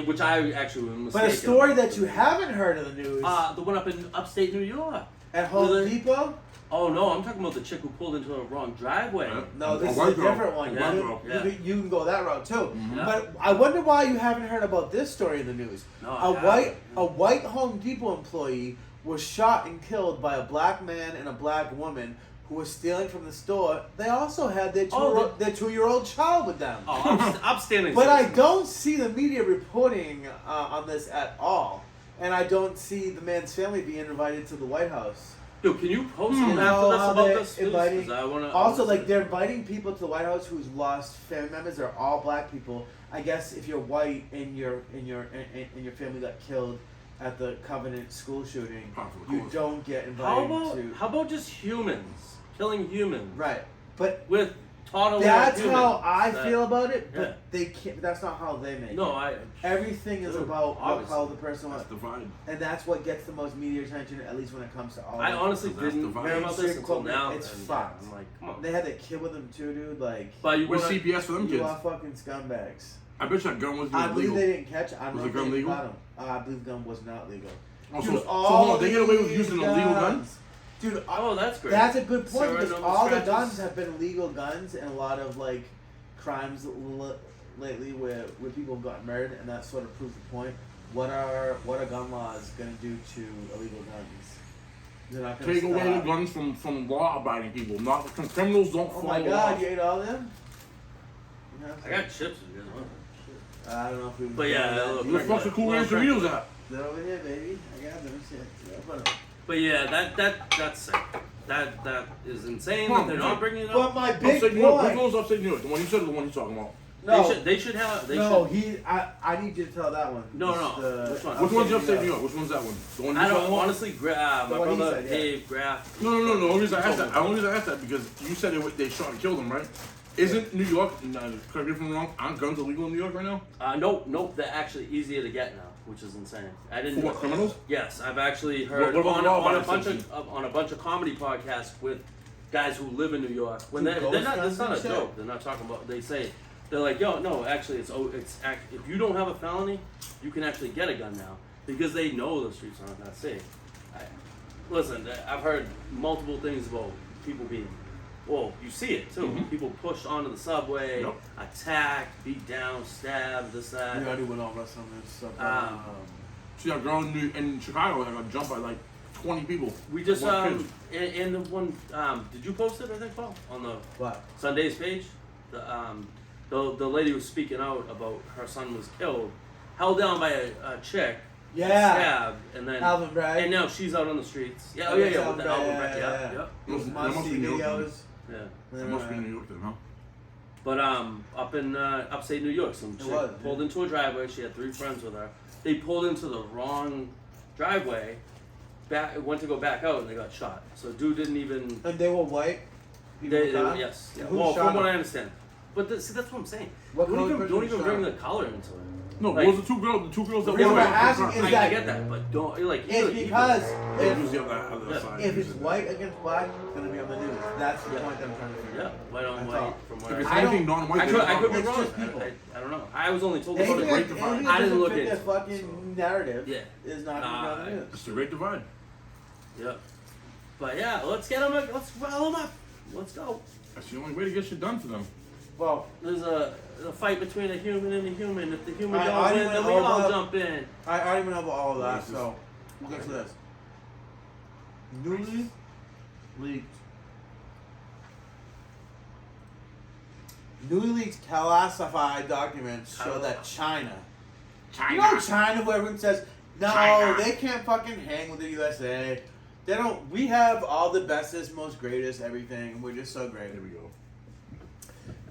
Which I actually was But a mistaken story about. that you haven't heard of the news The one up in upstate New York. at Home Really? Depot. Oh no, I'm talking about the chick who pulled into a wrong driveway. Yeah. No, A this is white a girl. different one. A You, white can- girl. Yeah. you can go that route too. Yeah. But I wonder why you haven't heard about this story in the news. No, I A white Home Depot employee was shot and killed by a black man and a black woman who was stealing from the store. They also had their their 2-year-old child with them. Oh, upstanding. But I citizen. don't see the media reporting on this at all, and I don't see the man's family being invited to the White House. Dude, can you post You it know after this how about they're this? please? inviting- 'Cause I wanna. Also, like they're inviting people to the White House who's lost family members. They're all black people. I guess if you're white and your family got killed at the Covenant school shooting, Of you course. don't get How invited about to. how about just humans killing humans? Right, but With toddler that's humans how I that- feel about it. But Yeah. they can't. That's not how they make No, it. I. Everything is Dude, about obviously. how the person wants, That's divide. and that's what gets the most media attention. At least when it comes to all. I of it. honestly That's didn't the hear about this mainstream until corporate, now. it's and, fucked. I'm like, come on. They had that kid with them too, dude. Like, But you Where's wanna, CPS for them you kids? are fucking scumbags. I bet you that gun was I believe illegal. they didn't catch. I don't Was know the if gun they legal? got him. I believe gun was not legal. Oh, Dude, so hold on, they get away with these using illegal guns? Dude, Oh, that's great. that's a good point because Serenum all the scratches. guns have been legal guns, and a lot of like crimes lately where people have gotten murdered, and that sort of proves the point. What are gun laws going to do to illegal guns? They're not going to Take stop. away the guns from law-abiding people. Not criminals don't Oh follow my law. God! You ate all of them? Yeah, I got chips. If you guys want. I don't know if we. But yeah, look, Where the fuck's the Cool Ranch Doritos at? They're over here, baby. I got them. Shit. Yeah, but- But yeah, that's sick. That is insane Come that on, they're dude. not bringing it But up. my big Upstate New York. Which point. one's upstate New York? The one you said or the one you're talking about? No, They should have. They no. should. I need you to tell that one. No, It's no. the- Which one? Which one's the upstate New New York? Which one's that one? The one I you're don't talking about? honestly. My The one he brother said, yeah. Dave Graff. No. The only reason I asked that, because you said they shot and killed him, right? Isn't New York, correct me if I'm wrong, aren't guns illegal in New York right now? Nope. They're actually easier to get now, which is insane. I didn't. For what, criminals? Yes, I've actually heard What about on, the law on a abiding bunch of bunch of comedy podcasts with guys who live in New York. When Do they're ghost not. guns It's not and a shit? joke. They're not talking about. They say They're like, yo, no, actually, if you don't have a felony, you can actually get a gun now because they know the streets aren't that safe. Listen, I've heard multiple things about people being, well, you see it too. Mhm. People pushed onto the subway, Yep. attacked, beat down, stabbed, this, that. We already went over some of this stuff. See a girl in Chicago that got jumped by like 20 people. We just, One kid. in the one, did you post it, I think, Paul? On the What? Sunday's page? The lady was speaking out about her son was killed, held down by a chick, Yeah. stabbed, and then Alvin Bragg. and now she's out on the streets. Yeah, Oh, yeah, that's yeah, Alvin with the Alvin Bragg, Bragg, yeah. yeah. Those That must must see be New York, videos. Yeah. That must be New York then, huh? But up in upstate New York, some It chick was, pulled yeah. into a driveway. She had 3 friends with her. They pulled into the wrong driveway. Went to go back out and they got shot. So dude didn't even. And they were white. People They shot? yes. Yeah. Who Well, shot from what them? I understand. But see, that's what I'm saying. What don't color even, person don't even shot bring them? the color into it. No, Like- those are the two girls that Yeah, were but in asking front. is I that- get that, but don't like. It's either- because They if, use the other Yeah. side. if it's white against black, it's gonna be on the news. That's the Yeah. point that I'm trying to figure Yeah, out. white on That's white. all. From If what it's I anything don't- non-white, I then could it's be It's wrong. just people. I don't know. I was only told about Anything, it. Great anything Divide. that I didn't doesn't look fit into their it, fucking narrative Yeah. is not Nah, gonna be on the news. It's the Great Divide. Yeah. But yeah, let's get them. Let's rile them up. Let's go. That's the only way to get shit done for them. Well, There's a fight between a human and a human. If the human I don't already win, then went we all over- jump in. I already went over all of that, Yes, so we'll get to this. Newly leaked. Newly leaked classified documents show that China. You know China, where everyone says, no, China. they can't fucking hang with the USA. They don't. We have all the bestest, most greatest, everything. We're just so great. There we go.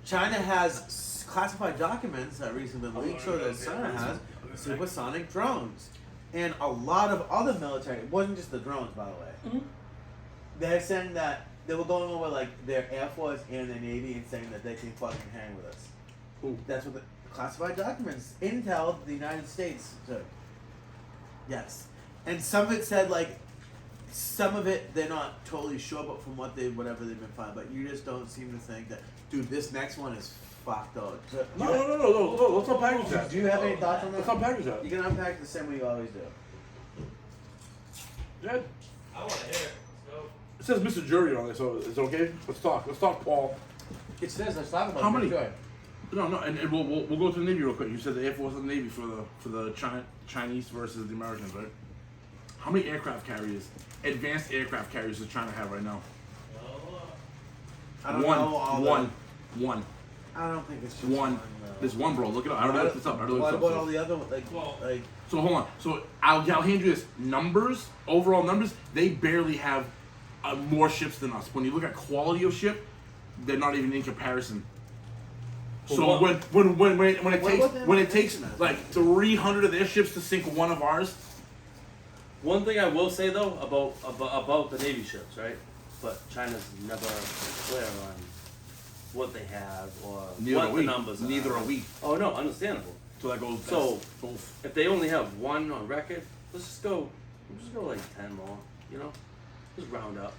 China has classified documents that recently been leaked show that China has supersonic drones. And a lot of other military, it wasn't just the drones, by the way. Mhm. They're saying that they were going over like their Air Force and their Navy and saying that they can fucking hang with us. Who? That's what the classified documents. Intel, the United States took. Yes. And some of it said like, some of it they're not totally sure, but from whatever they've been finding. But you just don't seem to think that, dude, this next one is fucked up. So, No. Let's unpackage that. do you have any thoughts on Let's that? unpackage that. You can unpack it the same way you always do. Jed, I want to hear it. it says Mr. Jury on it, so it's okay. Let's talk. Let's talk, Paul. It says let's talk about How it. many? Sure. No, and we'll go to the Navy real quick. You said the Air Force and the Navy for the Chinese versus the Americans, right? How many aircraft carriers, advanced aircraft carriers, does China have right now? I don't One. know all I don't think it's just One. no. There's one, bro. Look it up. I already looked this up. I already What looked about this all up. the other ones? Like So hold on. So I'll hand you this. Numbers, overall numbers, they barely have more ships than us. When you look at quality of ship, they're not even in comparison. So Well, when it What takes about the when it takes information? like 300 of their ships to sink one of ours, One thing I will say though about the Navy ships, right? But China's never clear on what they have or neither what are the we. numbers are. Neither are we. Oh no, understandable. So that goes. So- that's both. If they only have one on record, let's just go like 10 more. You know, just round up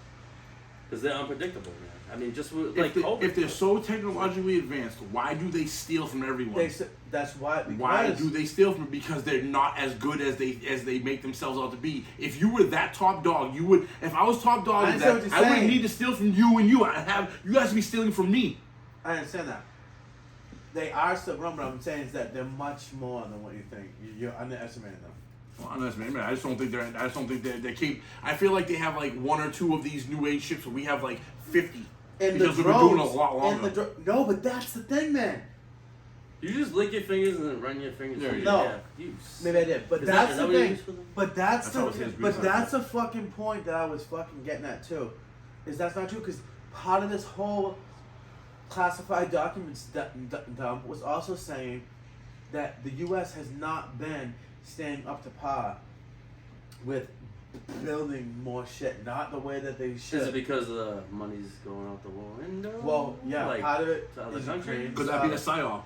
because they're unpredictable, man. I mean, just like COVID. If they're so technologically advanced, why do they steal from everyone? they said that's why. Why because do they steal from it? Because they're not as good as they make themselves out to be. If you were that top dog, you would. If I was top dog, I in understand that, what you're I wouldn't saying. need to steal from you and you. I have you guys to be stealing from me. I understand that. They are still wrong, but I'm saying is that they're much more than what you think. You're underestimating them. Well, underestimating. I just don't think they're. I just don't think they're capable. I feel like they have like one or two of these new age ships, but we have like 50. And because the we've been doing it drones. a lot And longer. the no, but that's the thing, man. you just lick your fingers and then run your fingers Yeah, through no. your hair. You Maybe I did, but Is that's that the what you thing. use for them? But that's That's how it the. is, But grease that's like the fucking point that I was fucking getting at too. Is that's not true because part of this whole classified documents dump was also saying that the U.S. has not been staying up to par with building more shit, not the way that they should. Is it because the money's going out the window? Well, yeah, Like, part of it to other is countries? Ukraine. Could that be a psyop?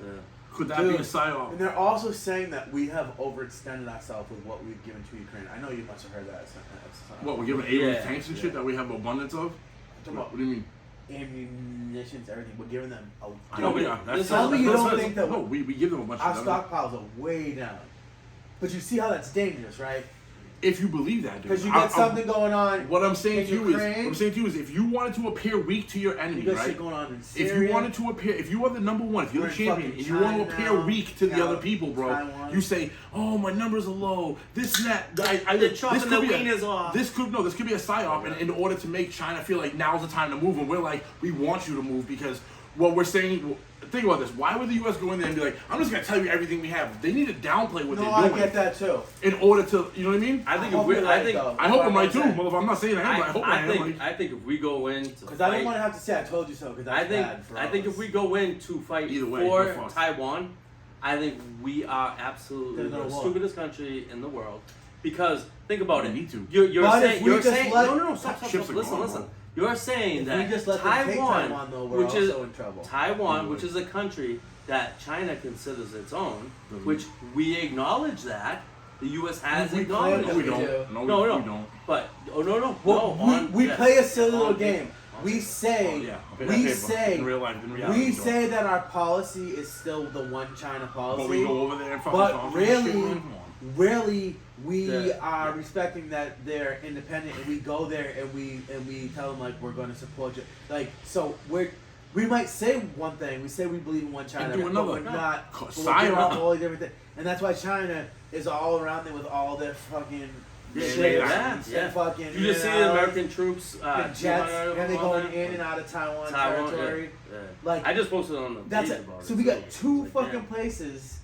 yeah. Could that be a Dude, psyop? And they're also saying that we have overextended ourselves with what we've given to Ukraine. I know you must have heard that. What we're giving Abrams Yeah, tanks and yeah. shit that we have abundance of? Talking about- What do you mean? ammunition, everything. We're giving them a. I know we are. That's Tell me you that's don't what- think that No, we give them a bunch our of stuff. stockpiles are way down. But you see how that's dangerous, right? If you believe that, dude. Because you get something going on. What I'm saying in to you is, Ukraine. if you wanted to appear weak to your You enemy, got right? shit going on in If Syria. you wanted to appear, if you are the number one, if you're We're the in champion, fucking and you want to China appear now, weak to the Cal- other people, bro, Taiwan. you say, "Oh, my numbers are low. This and that." They're this chopping could their be a- wieners off. This could be a psyop in order to make China feel like now's the time to move, and we're like, we want you to move because what we're saying. Think about this. Why would the U.S. go in there and be like, "I'm just gonna tell you everything we have"? They need to downplay what No, they're I doing get that too. in order to, you know what I mean? I think I if we, hope you're I right, think, though. I hope I'm right That's too. what I'm saying. Well, if I'm not saying I am, but I hope I am. think, Like, I think if we go in to Because I don't fight, want to have to say I told you so. Because that's bad for I think us. if we go in to fight Either way, we're for fucked. Taiwan, I think we are absolutely There's no the war. stupidest country in the world. Because think about We it. need to. You're But saying if we you're just saying let- no stop Ships are listen gone, listen. bro. You're saying If that we just let them take Taiwan, Taiwan, though, we're which is also in trouble. Taiwan, which is a country that China considers its own, Mhm. which we acknowledge that the U.S. has We acknowledged. no, we We don't. do. No, No, we don't. But no. Well, on, we yes, play a silly little on game. paper, on We paper. say, Oh, yeah. On we paper. say, in real life, in reality, we we don't. say that our policy is still the one China policy. But we go over there and fucking But talk really, shit, man. Come on. really, we Yeah. are respecting that they're independent, and we go there and we tell them like we're going to support you. Like so, we might say one thing, we say we believe in one China, do but another. we're not. Co- But we're doing psyop. all the different things, and that's why China is all around there with all their fucking Yeah, ships yeah, and yeah. fucking. You just see the American troops, the jets, 200 of and they them on going there. in and out of Taiwan Taiwan, territory. yeah. Like I just posted on the that's page it. about So it. we got It's two like, fucking damn. places,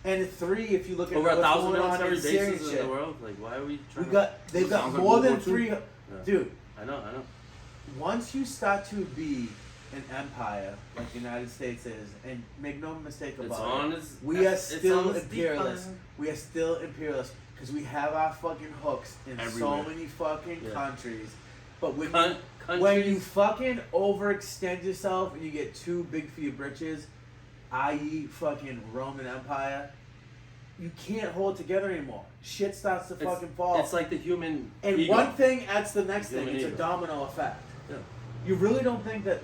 and three if you look at Over what's 1,000 going on military in Syria and bases in shit. the world. Like, why are we trying? We got they've got Sounds like more World than War II. 3. Yeah. Dude, I know. once you start to be an empire like the United States is, and make no mistake It's about on it, its. we are it's still on its imperialists. decline. We are still imperialists because we have our fucking hooks in Everywhere. so many fucking Yeah. countries. But when Countries. when you fucking overextend yourself and you get too big for your britches, i.e. fucking Roman Empire, you can't hold it together anymore. Shit starts to fucking fall. It's like the human. and ego. one thing adds to the next thing. Human It's a ego. domino effect. Yeah. You really don't think that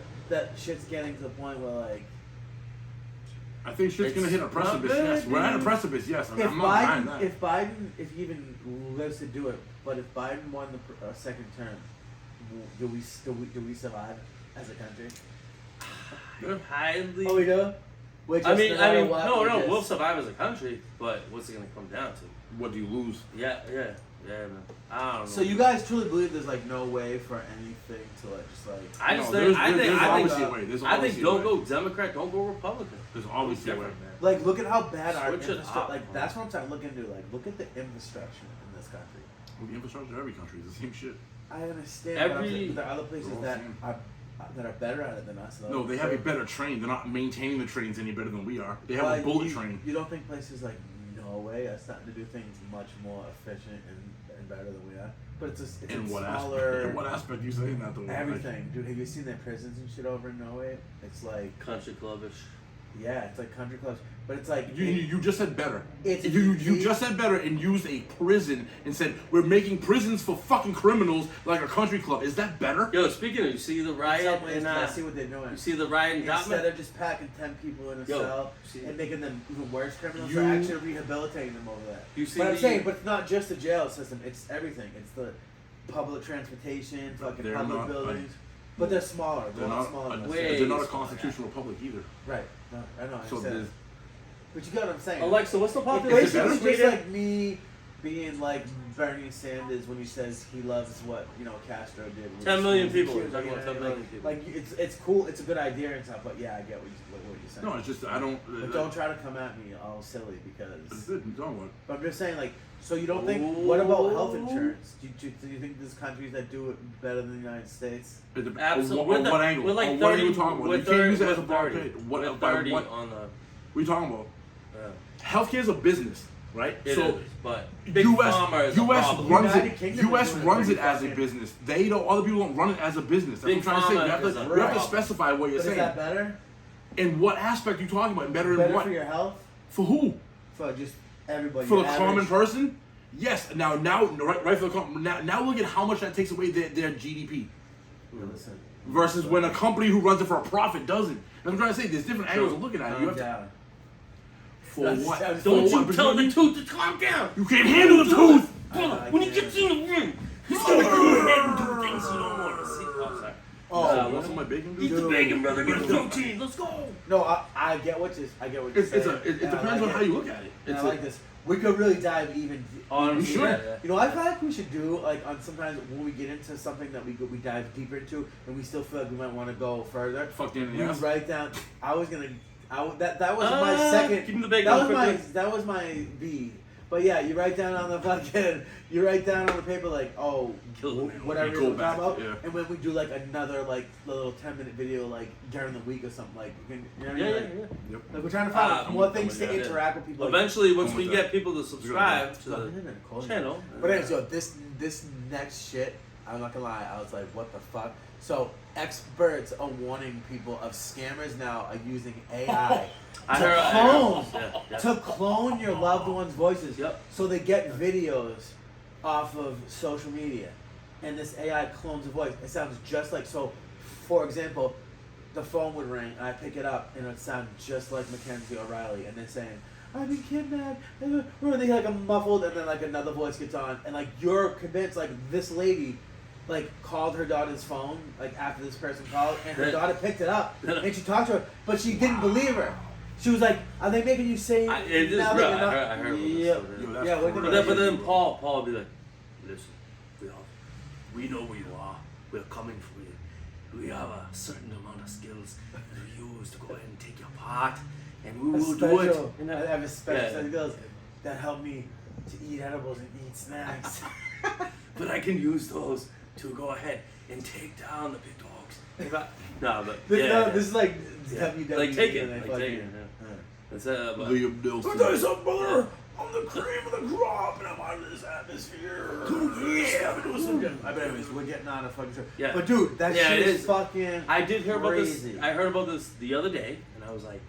shit's getting to the point where like I think shit's gonna It's hit a not precipice. good, Yes, we're at a dude. precipice. Yes, if I'm not denying Biden, that. if he even lives to do it, but if Biden won the second term, do we survive as a country? Yeah. Highly. Oh, we do. We're just I mean, no matter what, no, we're no. just- We'll survive as a country, but what's it gonna come down to? What do you lose? Yeah, man. I don't know. So you guys truly believe there's like no way for anything to like just like. I just No, think, there's I obviously think, a way. There's I think obviously a don't way. go Democrat, don't go Republican. There's obviously a way. Different, man. Like, look at how bad our Switch it infrastructure. up. Like, that's what I'm trying to look into. Like, look at the infrastructure in this country. Well, the infrastructure of every country is the same shit. I understand. Every- but there are other places They're all that same. are better at it than us. Though. No, they have a better train. They're not maintaining the trains any better than we are. They have Well, a bullet you, train. You don't think places like Norway are starting to do things much more efficient and better than we are? But it's a In what smaller. aspect? In what aspect are you saying that though? Everything, dude. Have you seen their prisons and shit over in Norway? It's like, Country clubbish. yeah, it's like country clubs, but it's like You just said better. It's- you just said better and used a prison and said we're making prisons for fucking criminals like a country club. Is that better? Yo, speaking of, you see the in riot some ways, in I see what they're doing. you see the riot in Instead Dartmouth? of just packing 10 people in a Yo, cell see- and making them even worse criminals, You- they're actually rehabilitating them over that. You see But I'm the- saying, but it's not just the jail system; it's everything. It's the public transportation, fucking They're public not, buildings. But they're smaller. They're They're not. smaller. than us. Way They're not a smaller. constitutional republic either. Right. No, I know. I So understand. there's But you get what I'm saying. Alexa, what's the It's population better? of basically just Sweden? like me being like Bernie Sanders when he says he loves what Castro did. with 10 million schools in people. Cuba, We're talking you know about what I 10 mean? million people. Like it's cool. It's a good idea and stuff. But yeah, I get what you're saying. no. It's just I don't. But don't try to come at me all silly It's because. good. Don't worry. But I'm just saying, like, so you don't think? What about health Ooh. insurance? Do you think there's countries that do it better than the United States? Absolutely. On what angle? We're like On 30, what are you talking about? we're You can't use it 30, as a we're bar 30. pit. What? We're By 30 what? on the. What are you talking about? Healthcare is a business, right? It so is, but Big Pharma is a US problem. runs United it. Kingdom US is doing runs it it as a pretty business. They don't. Other people don't run it as a business. That's Big what I'm trying to say. Pharma You have to, is a you have to problem. specify what you're But is saying. that better? In what aspect are you talking about? Better in Better what? for your health? For who? For just everybody. For the your common average- person? Yes. Now, right for the now look at how much that takes away their GDP. Yo, listen, versus when a company who runs it for a profit doesn't. And I'm trying to say there's different angles of looking at it. You have to, down. for That's- what? that's- For Don't what? you But tell you- the tooth to calm down. You can't handle the tooth. Brother, when he gets in the ring, he's gonna go ahead and do things you don't want to see. Oh, sorry. Oh, Want some of my bacon? Eat Dude? the bacon, brother. Get the protein. Let's go. no, I get what you're It saying. depends on how you look at it. And I It's like this. We could really dive even. On You should. yeah. You know, I feel like we should do like on sometimes when we get into something that we dive deeper into, and we still feel like we might want to go further. fucked in We the ass. write down. I was gonna. that was my second. Give me the bacon That was quickly. that was my B. But yeah, you write down on the fucking. You write down on the paper like, oh, Kill the man. whatever You you're go back, talking about, yeah. and when we do like another like little 10-minute video like during the week or something like, you can, you know what I Yeah, mean? yeah, Like, yeah. Yep. like we're trying to find more things to yeah. interact with people. like- Eventually, once Come we with get people to subscribe to So, the channel. But anyways, yo, this next shit, I'm not gonna lie, I was like, what the fuck? So experts are warning people of scammers now are using AI I to heard- clone yeah. to clone your loved ones' voices. Yep. So they get videos off of social media, and this AI clones a voice. It sounds just like so. For example, the phone would ring, and I pick it up, and it would sound just like Mackenzie O'Reilly, and they're saying, "I've been kidnapped," or they like a muffled, and then like another voice gets on, and like you're convinced like this lady. Like called her daughter's phone like after this person called, and her That- daughter picked it up and she talked to her, but she didn't believe her. She was like, "Are they making you say?" It is now that real. you're not-" I heard about this. Yeah, Yo, that's yeah. What crazy. But then Paul would be like, Listen, we know where you are. We're coming for you. We have a certain amount of skills that we use to go ahead and take your part, and we will do it. And I have a special Yeah. set of skills that help me to eat edibles and eat snacks. But I can use those to go ahead and take down the big dogs. no, but This, yeah, no, yeah. this is like Yeah. WWE. Like Taken, and they like fucking- Taken, yeah. It's but Liam Nelson. I'll tell you something, brother. I'm the cream of the crop, and I'm out of this atmosphere. Yeah, But anyways, we're getting on a fucking show. Yeah. But dude, that Yeah, shit it is is. fucking. I did hear about this. crazy. I heard about this the other day, and I was like,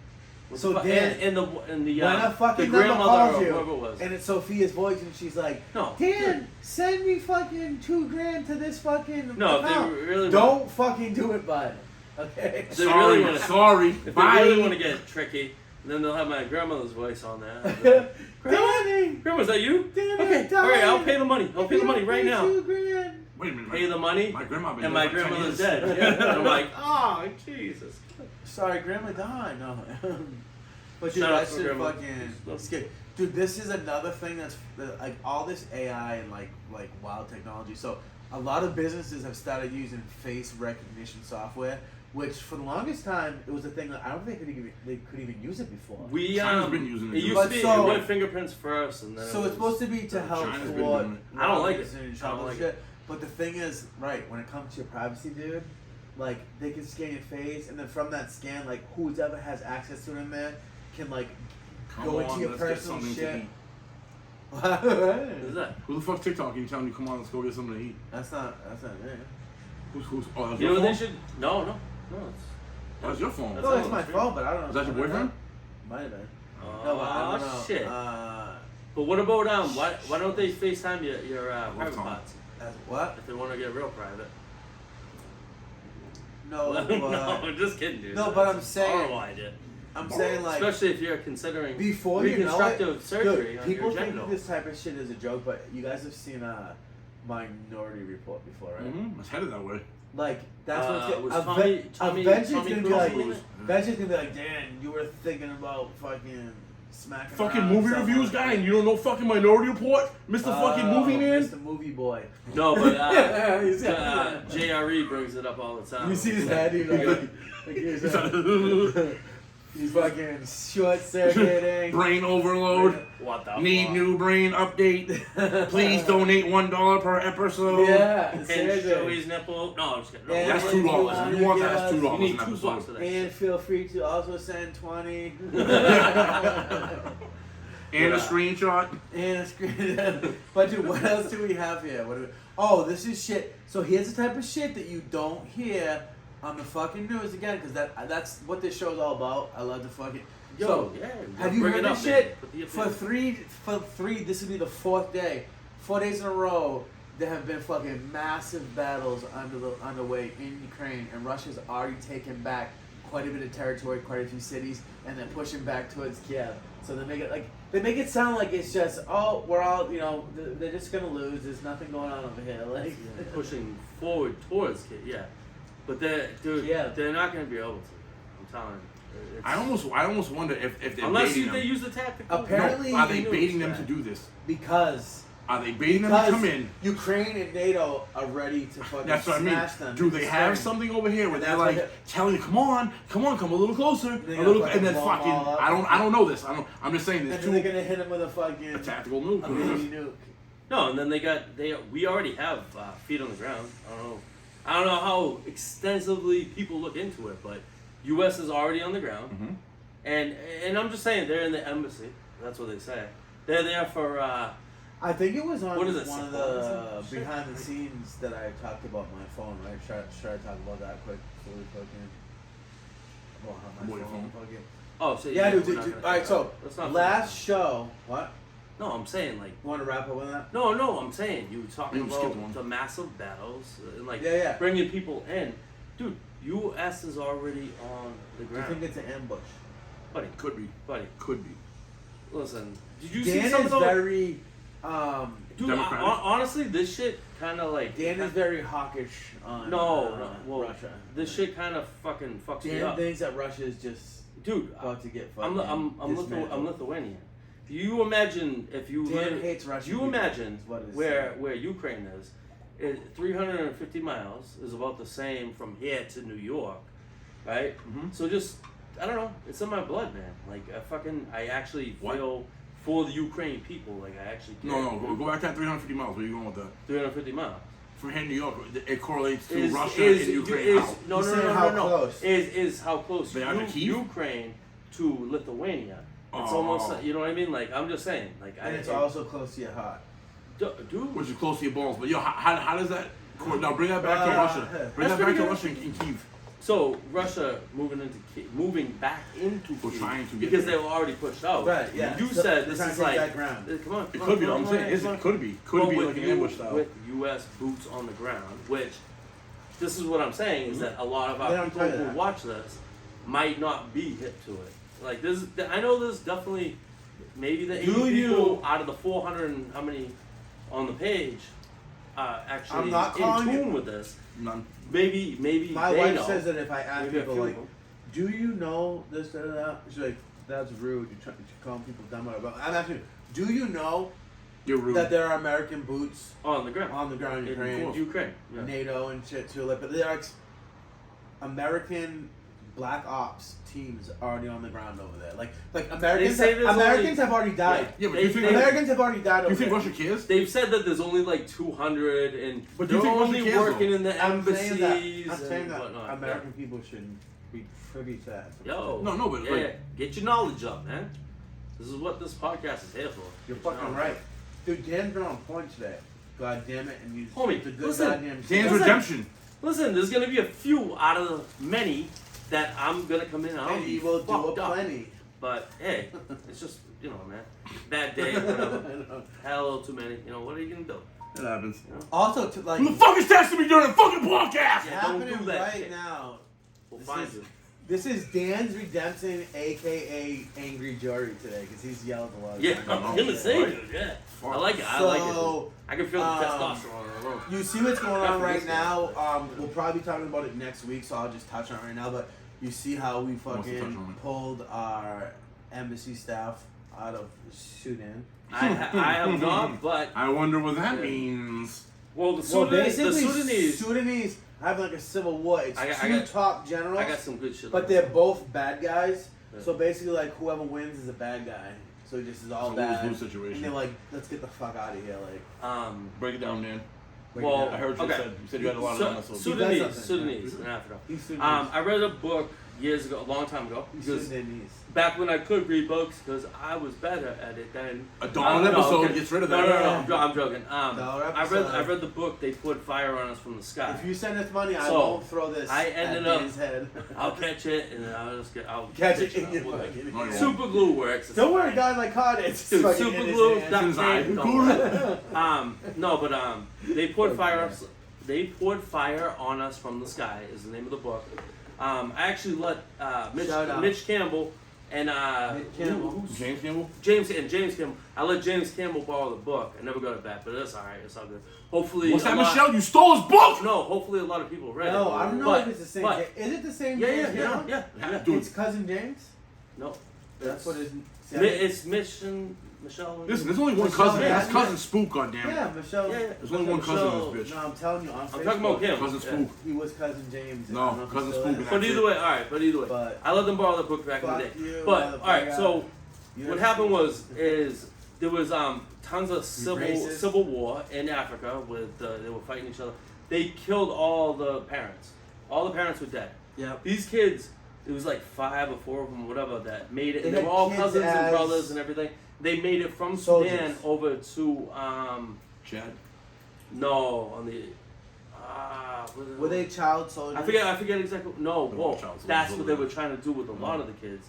what So the fuck? Dan, and the when a the fucking number grandmother calls or you, whoever it was. and it's Sophia's voice, and she's like, No, Dan, send me fucking $2,000 to this fucking No, if they account. really Don't fucking do it, bud. Okay. They really wanna- sorry. if they Bye. really want to get tricky, then they'll have my grandmother's voice on there. I'll be like, Danny, Grandma, is that you? Danny, Okay, all right, I'll pay the money. I'll pay the money right now. $2,000. Wait a minute. Pay the money, My grandma been and dead my for 10 grandmother's years. dead. Yeah. And I'm like, oh, Jesus. Sorry, grandma died. No. But dude, Shout out that to shit grandma. fucking scary. Dude, this is another thing that's like all this AI and like wild technology. So a lot of businesses have started using face recognition software, which for the longest time it was a thing that I don't think they could even use it before. We China's been using it It too. used But to be so- it went fingerprints first, and then So it it's supposed to be to China's help been for doing it. I don't like wellness it. and I trouble don't and like shit. But the thing is, right, when it comes to your privacy, dude, like they can scan your face, and then from that scan, like whoever has access to it in there can like Come go on, into your let's get personal something to shit. eat. What is that? Who the fuck's TikTok? You telling me, come on, let's go get something to eat. That's not it. Who's? Oh, that's You know your what they phone. should? No. That's your phone. That's No, it's all my it's phone, but I don't know. Is that your boyfriend? Might have been. Oh No, but I don't know. shit! But what about why don't they FaceTime your private Tom. parts As what? if they want to get real private? No, no, but I'm just kidding, dude. No, but I'm That's a saying- horrible idea. I'm saying like Especially if you're considering before you know reconstructive it, surgery dude, on people your think genitals. this type of shit is a joke, but you guys have seen Minority Report before, right? Mm-hmm. It's headed that way. Like that's what it's was gonna Tommy Avengers Cruise gonna be like, in it? Avengers gonna be like, Dan, you were thinking about fucking smacking Fucking around movie someone." reviews guy, and you don't know fucking Minority Report, Mr. fucking Movie Man. Mr. Movie Boy. No, but You see- JRE brings it up all the time. You see his head, he's like he's fucking short circuiting. Brain overload. What the Need fuck? new brain update. Please donate $1 per episode. Yeah, And seriously. Joey's nipple. No, I'm just kidding. No, And That's when $2. If you want that, that's give You $2 need an $2 episode. for that. And feel free to also send 20 And a screenshot. and a screen. But dude, what else do we have here? What do we, oh, this is shit. So here's the type of shit that you don't hear on the fucking news again, because that's what this show's all about. I love the fucking. Yo, so, yeah. have you bring heard it this up, man. shit? Put the For three, this would be the fourth day. 4 days in a row, there have been fucking massive battles underway in Ukraine, and Russia's already taken back quite a bit of territory, quite a few cities, and they're pushing back towards Kiev. So they make it sound like it's just we're all they're just gonna lose. There's nothing going on over here. Like pushing forward towards Kiev, yeah. But they're not going to be able to. I'm telling you. I almost wonder if they're unless baiting they them. use the tactical. Apparently- No, are they news, baiting them right? to do this? because Are they baiting them to come in? Ukraine and NATO are ready to fucking That's what I mean. smash them. Do they have something over here where And they're that's what like telling you, come on, come a little closer, They're a gonna little, fucking and then blow 'em fucking, all up. I don't know this. I'm just saying And there's then they're two gonna hit them with a fucking a tactical nuke. a mini nuke. No, and then we already have feet on the ground. I don't know how extensively people look into it, but U.S. is already on the ground, and I'm just saying they're in the embassy. That's what they say. They're there for. I think it was on What is it, one of September? the behind the scenes that I talked about my phone, right? Should I talk about that really fucking? Well, how my What, your phone phone? fucking. Oh, so Yeah, we're dude. not gonna- Alright, so let's not- last show, what? No, I'm saying like. You want to wrap up with that? No, I'm saying you were talking You skipped about one. the massive battles and like Yeah. bringing people in. Dude, U.S. is already on the Do you ground. think it's an ambush? buddy, Could be. buddy, Could be. listen. Did you see Dan some is of those? very. Dude, Democratic? honestly, this shit kind of like. Dan is very hawkish on well, Russia. This shit kind of fucking fucks me Dan up, thinks that Russia is just dude. about to get I'm fucking dismantled. I'm Lithuanian. You imagine if you Dan literally- hates Russian you people, imagine is what it is. where Ukraine is. 350 miles is about the same from here to New York, right? Mhm. So just I don't know. It's in my blood, man. Like I actually What? feel for the Ukraine people. Like I actually care. No, go back to that 350 miles. Where are you going with that? 350 miles. From here in New York, it correlates to Is- Russia is- and Ukraine. is- how? no, He's no, saying no, how no, no. close. Is how close They are to Kyiv? Ukraine to Lithuania. It's Oh. almost you know what I mean. Like I'm just saying. Like And it's also close to your heart. dude. Which is close to your balls. But yo, how does that? Now bring that back to Russia. Bring That's that back to pretty Russia in Kiev. So Russia moving back into We're Kyiv trying to get because there. they were already pushed out. Right, yeah. You So said they're this trying is to take like that ground. come on. It could be. come I'm on, saying come on. it could be. Could But be with like an you- ambush style. with U.S. boots on the ground, which this is what I'm saying is that a lot of They our don't people tell you who that. watch this might not be hip to it. Like I know there's definitely maybe the 80 Do you- people out of the 400 and how many on the page actually I'm not in calling tune you- with this. None. Maybe My they wife know. says that if I ask Maybe a people few like, of them. "Do you know this?" That? She's like, "That's rude. You're calling people dumb." But I'm asking, do you know You're rude. that there are American boots on the ground on the ground in in Ukraine, Ukraine. Yeah. NATO and shit too? Like, but there are American Black Ops teams already on the ground over there. Like Americans, say there's Americans only- have already died. Yeah, but They- you think they- Americans have already died you over think there. Russia cares? They've said that there's only like 200, and But do you they're think Russia only cares, working though? in the I'm embassies saying that. I'm saying and that whatnot. American people shouldn't be privy to that. Yo, No, but, yeah, like- get your knowledge up, man. This is what this podcast is here for. You're Get your fucking knowledge right. up. Dude, Dan's been on point today. God damn it, and you Homie, the good listen, goddamn shit. Dan's Listen. redemption. Listen, there's gonna be a few out of the many that I'm gonna come in and I'll And be he will do fucked a up. plenty. But hey, it's just man, bad day, whatever. Hell, too many. What are you gonna do? It happens. Also, to like Who the fuck is texting me during the fucking podcast? Yeah, don't happening do that right shit. now. We'll This find is- you. This is Dan's redemption, aka Angry Jory today, because he's yelled a lot. of Yeah, times. I'm gonna say, Right. dude. Yeah, Fuck. I like it. I like it. Dude. So, I can feel the um, testosterone alone. you see what's going on right Definitely. now. We'll probably be talking about it next week, so I'll just touch on it right now. But you see how we Wants to touch fucking on it. pulled our embassy staff out of Sudan. I have not, but I wonder what that Yeah. means. well, the Well, Sudanese, basically, Sudanese have like a civil war. It's I two got- top generals. I got some good shit. But on they're this. both bad guys. Yeah. So basically, like whoever wins is a bad guy. So it just is all It's a bad. lose-lose situation. And they're like, let's get the fuck out of here. Like, Break it down, man. break Well, it down. I heard you okay. said you had a lot of them. So Sudanese, something. Sudanese in Africa. He's Sudanese. I read a book years ago, a long time ago. He's Because sitting in these. back when I could read books, because I was better at it then. A dollar episode gets rid of that. No, I'm joking. Dollar I episode. read the book. They put fire on us from the sky. If you send us money, I So, won't throw this I at ended up- Dan's head. I'll catch it and then I'll Catch stitch it in up your with it. fucking Oh, yeah. Super glue works. Don't worry, guys. I caught it. It's Dude, fucking super in his glue, hand. duct Since I- tape. No, but they poured fire up. They poured fire on us from the sky. Is the name of the book. I actually let Shout out. Mitch Campbell and Mitch Campbell. who's- James Campbell. James Campbell. I let James Campbell borrow the book. I never got it back, but that's alright. It's all good. Hopefully, What's a that, lot- Michelle? You stole his book. No, hopefully a lot of people read it. No, I don't know But- if it's the same. but- Is it the same? Yeah, James yeah, Campbell? yeah. Dude. It's cousin James. No, That's what his. It's Mitch and Michelle. And Listen, there's only one Michelle cousin. It's Madden. cousin Spook. Goddamn. Yeah, Michelle. Yeah, yeah. There's only one cousin in this bitch. No, I'm telling you, on I'm Facebook, talking about Kim. Cousin Yeah. Spook. He was cousin James. No, I don't know if he cousin still Spook is. But either way, alright. But either way, But I let them borrow the book back in the day. fuck you, But alright, motherfucker. so You're what a- happened is there was tons of racist. civil war in Africa with they were fighting each other. They killed all the parents. All the parents were dead. Yep. These kids, it was like 5 or 4 of them, whatever, that made it. They And they had were all kids cousins and as brothers and everything. They made it from soldiers. Sudan over to Chad. no on the Were they child soldiers? I forget exactly. No, They whoa, were child that's soldiers what they over were trying to do with a lot of the kids.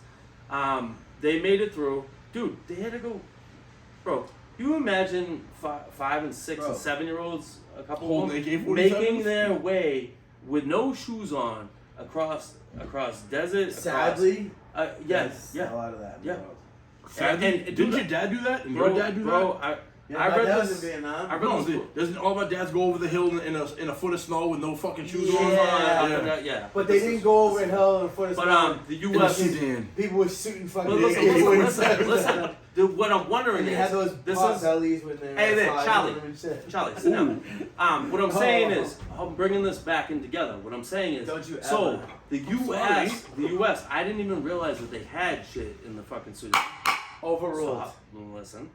They made it through. Dude, they had to go. Bro, you imagine 5 and 6 Bro. and 7-year-olds, a couple Holding of them, AK-47s? making their way with no shoes on across desert. Sadly, Yes, there's yeah. a lot of that. in the Yeah. world. Sadly, and didn't dude, your dad do that? And Bro, your dad do bro, that? Yeah, I my read dad was this. in Vietnam. I read No, this. doesn't all of our dads go over the hill in a foot of snow with no fucking shoes on? Yeah. Yeah. But they didn't go over a hill in front of But In the the U.S. Sudan. People were shooting fucking But listen, listen. What I'm wondering And they is, had those this pot is bellies with their Hey there, flies Charlie. on them and shit. Charlie, sit down. What I'm saying is, I'm bringing this back in together. What I'm saying is, Don't you so ever. the U.S., I didn't even realize that they had shit in the fucking Sudan. Overruled. So, listen.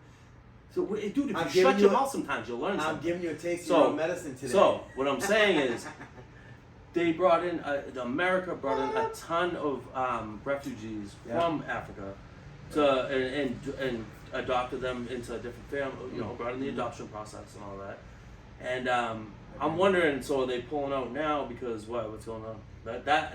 So, dude, if I'm you giving shut your you- mouth sometimes, you'll learn I'm something. giving you a taste of So- your own medicine today. So, what I'm saying is, they brought in, America brought in a ton of refugees Yeah. from Africa to and adopted them into a different family, brought in the adoption process and all that. And I'm wondering, so are they pulling out now because what's going on?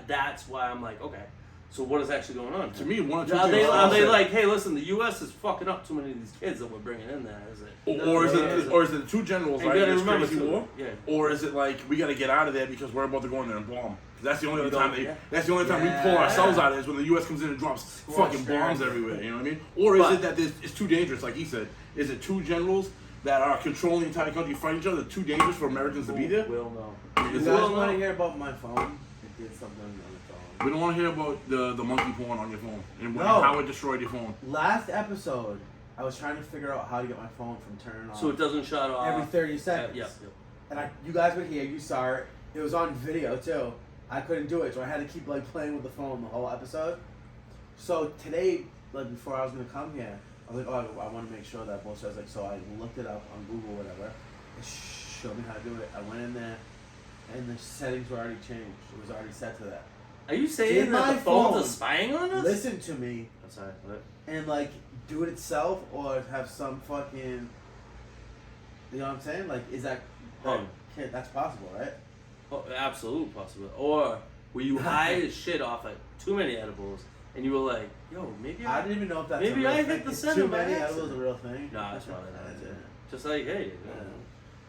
That's why I'm like, okay, so what is actually going on? To me, one or two Are things. they like, hey, listen, the U.S. is fucking up too many of these kids that we're bringing in there, is it? Or is No, it the two generals, You right? gotta This remember crazy too, war? yeah. Or is it like we gotta get out of there because we're about to go in there and bomb? 'Cause that's the only other time Yeah. that's the only time we pull Yeah. ourselves out of is when the U.S. comes in and drops fucking bombs everywhere. You know what I mean? Or is But- it that it's too dangerous, like he said? Is it two generals that are controlling the entire country fighting each other? Too dangerous for Americans to be there? We'll know. you Is guys it- want to hear about my phone? It did something on the phone. We don't want to hear about the monkey porn on your phone and No. how it destroyed your phone. Last episode, I was trying to figure out how to get my phone from turning off So it doesn't shut off. every 30 seconds. Yeah. And you guys were here, you saw it. It was on video too. I couldn't do it, so I had to keep playing with the phone the whole episode. So today, before I was gonna come here, I was like, oh, I want to make sure that both sides. So I looked it up on Google, whatever. It showed me how to do it. I went in there, and the settings were already changed. It was already set to that. Are you Did saying my that the phones phone are spying on us? Listen to me I'm sorry. What? and do it itself, or have some fucking. You know what I'm saying? Is that? That's possible, right? Oh, absolute possibility. Or were you high as shit off too many edibles, and you were like, yo, maybe I didn't even know if that's Maybe a real I thing. hit the Is center too by many accident. edibles a real thing? No, that's probably not. Yeah. Just like, hey,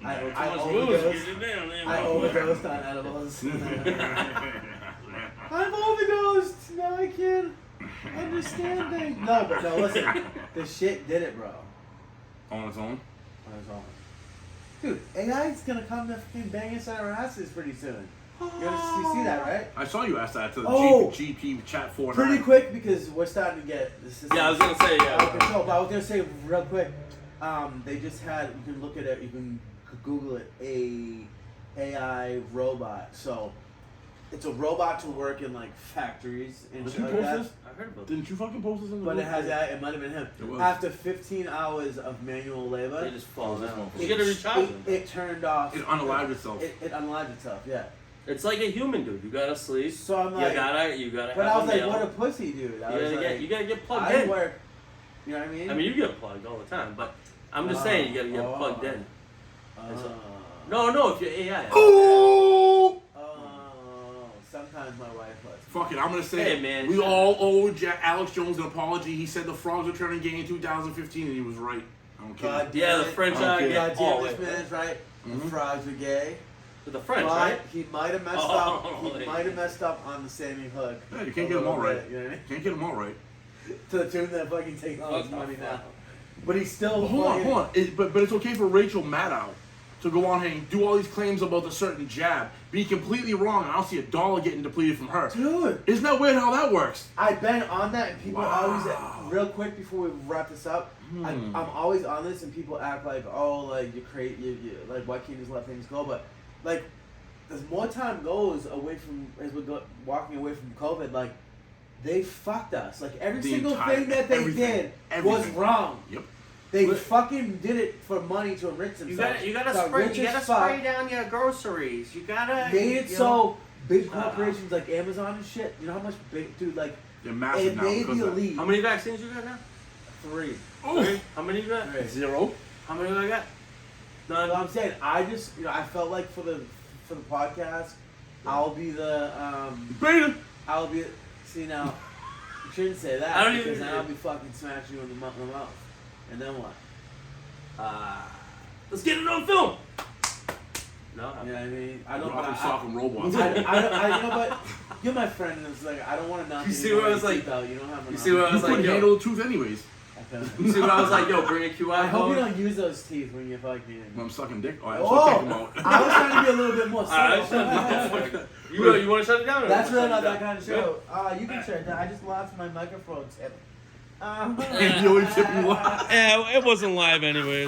I too I much overdosed. booze, get it down there, I man. overdosed on edibles. I've overdosed. Now I can't understand things. No, listen. The shit did it, bro. On its own. On its own. Dude, AI's gonna come to fucking bang inside our asses pretty soon. You see that, right? I saw you ask that to the Oh. GP chat 4. Pretty quick because we're starting to get this. Yeah, I was gonna say, out of yeah. control. But I was gonna say real quick. They just had. You can look at it. You can Google it. A AI robot. So it's a robot to work in factories and Did shit you like post that. this? I heard about that. Didn't you fucking post this in the But group? it has that. It might have been him. It was. After 15 hours of manual labor, They just fall This down. one. You gotta recharge them. it turned off. It unalived itself. It unalived itself. Yeah. It's like a human, dude. You gotta sleep. So I'm like, You gotta but have I was a like, meal. what a pussy, dude. I was like, You gotta get plugged I in. work. You know what I mean? I mean, you get plugged all the time, but I'm just saying you gotta get plugged in. No, if you're AI. Oh! Sometimes my wife was. Fuck it, I'm gonna say Hey, it. man, We shut all owe Alex Jones an apology. He said the Frogs were turning gay in 2015, and he was right. I don't care. God Yeah, damn the it. French Okay. are God getting damn, all this man's right. Mhm. The frogs were gay. the French, But right? he might have messed Oh, up. He yeah. might have messed up on the Sammy Hook. Yeah, you a can't get them all little right. bit, you know what I mean? Can't get them all right. To the tune that fucking takes all his What the money now. fuck? But he's still. But hold on, fucking- hold on. But it's okay for Rachel Maddow to go on here and do all these claims about a certain jab, be completely wrong, and I don't see $1 getting depleted from her. Dude, Isn't that weird how that works? I've been on that, and people Wow. always, real quick before we wrap this up, I'm always on this, and people act like, oh, like you're crazy, like why can't you just let things go? But like, as more time goes away from, as we go walking away from COVID, like they fucked us. Like every The single entire- thing that they everything. did was Everything. wrong. Yep. They But- fucking did it for money to enrich themselves. You gotta Got spray. rich You as gotta fuck, spray down your groceries. You gotta Made it you so know. big corporations like Amazon and shit. You know how much big, dude? Like They're massive it now. made because the of that. elite How many vaccines you got now? 3. Oh, How many you got? 3. 0. How many do I got? No, None. I'm saying I just I felt like for the podcast, I'll be the Beta. I'll be see now. You shouldn't say that I don't because even- then I'll be fucking smashing you in the mouth, and then what? Let's get it on film. No, You know what I mean? I don't. Rock and I, sock and robots. you know what? You're my friend, and it's like I don't want to knock You you. see where I was like- You don't have. you see where I You was like, couldn't yo. handle the truth anyways. You see what I was like, yo, bring a QR I hope you code. don't use those teeth when you're fucking. When I'm sucking dick. Oh, I Oh, also take them out. I was trying to be a little bit more Alright, subtle. you want to shut it down? Or That's you wanna really not shut that it down? kind of show. You can shut it down. I just lost my microphone tip. And you only tip me live. Yeah, it wasn't live anyways.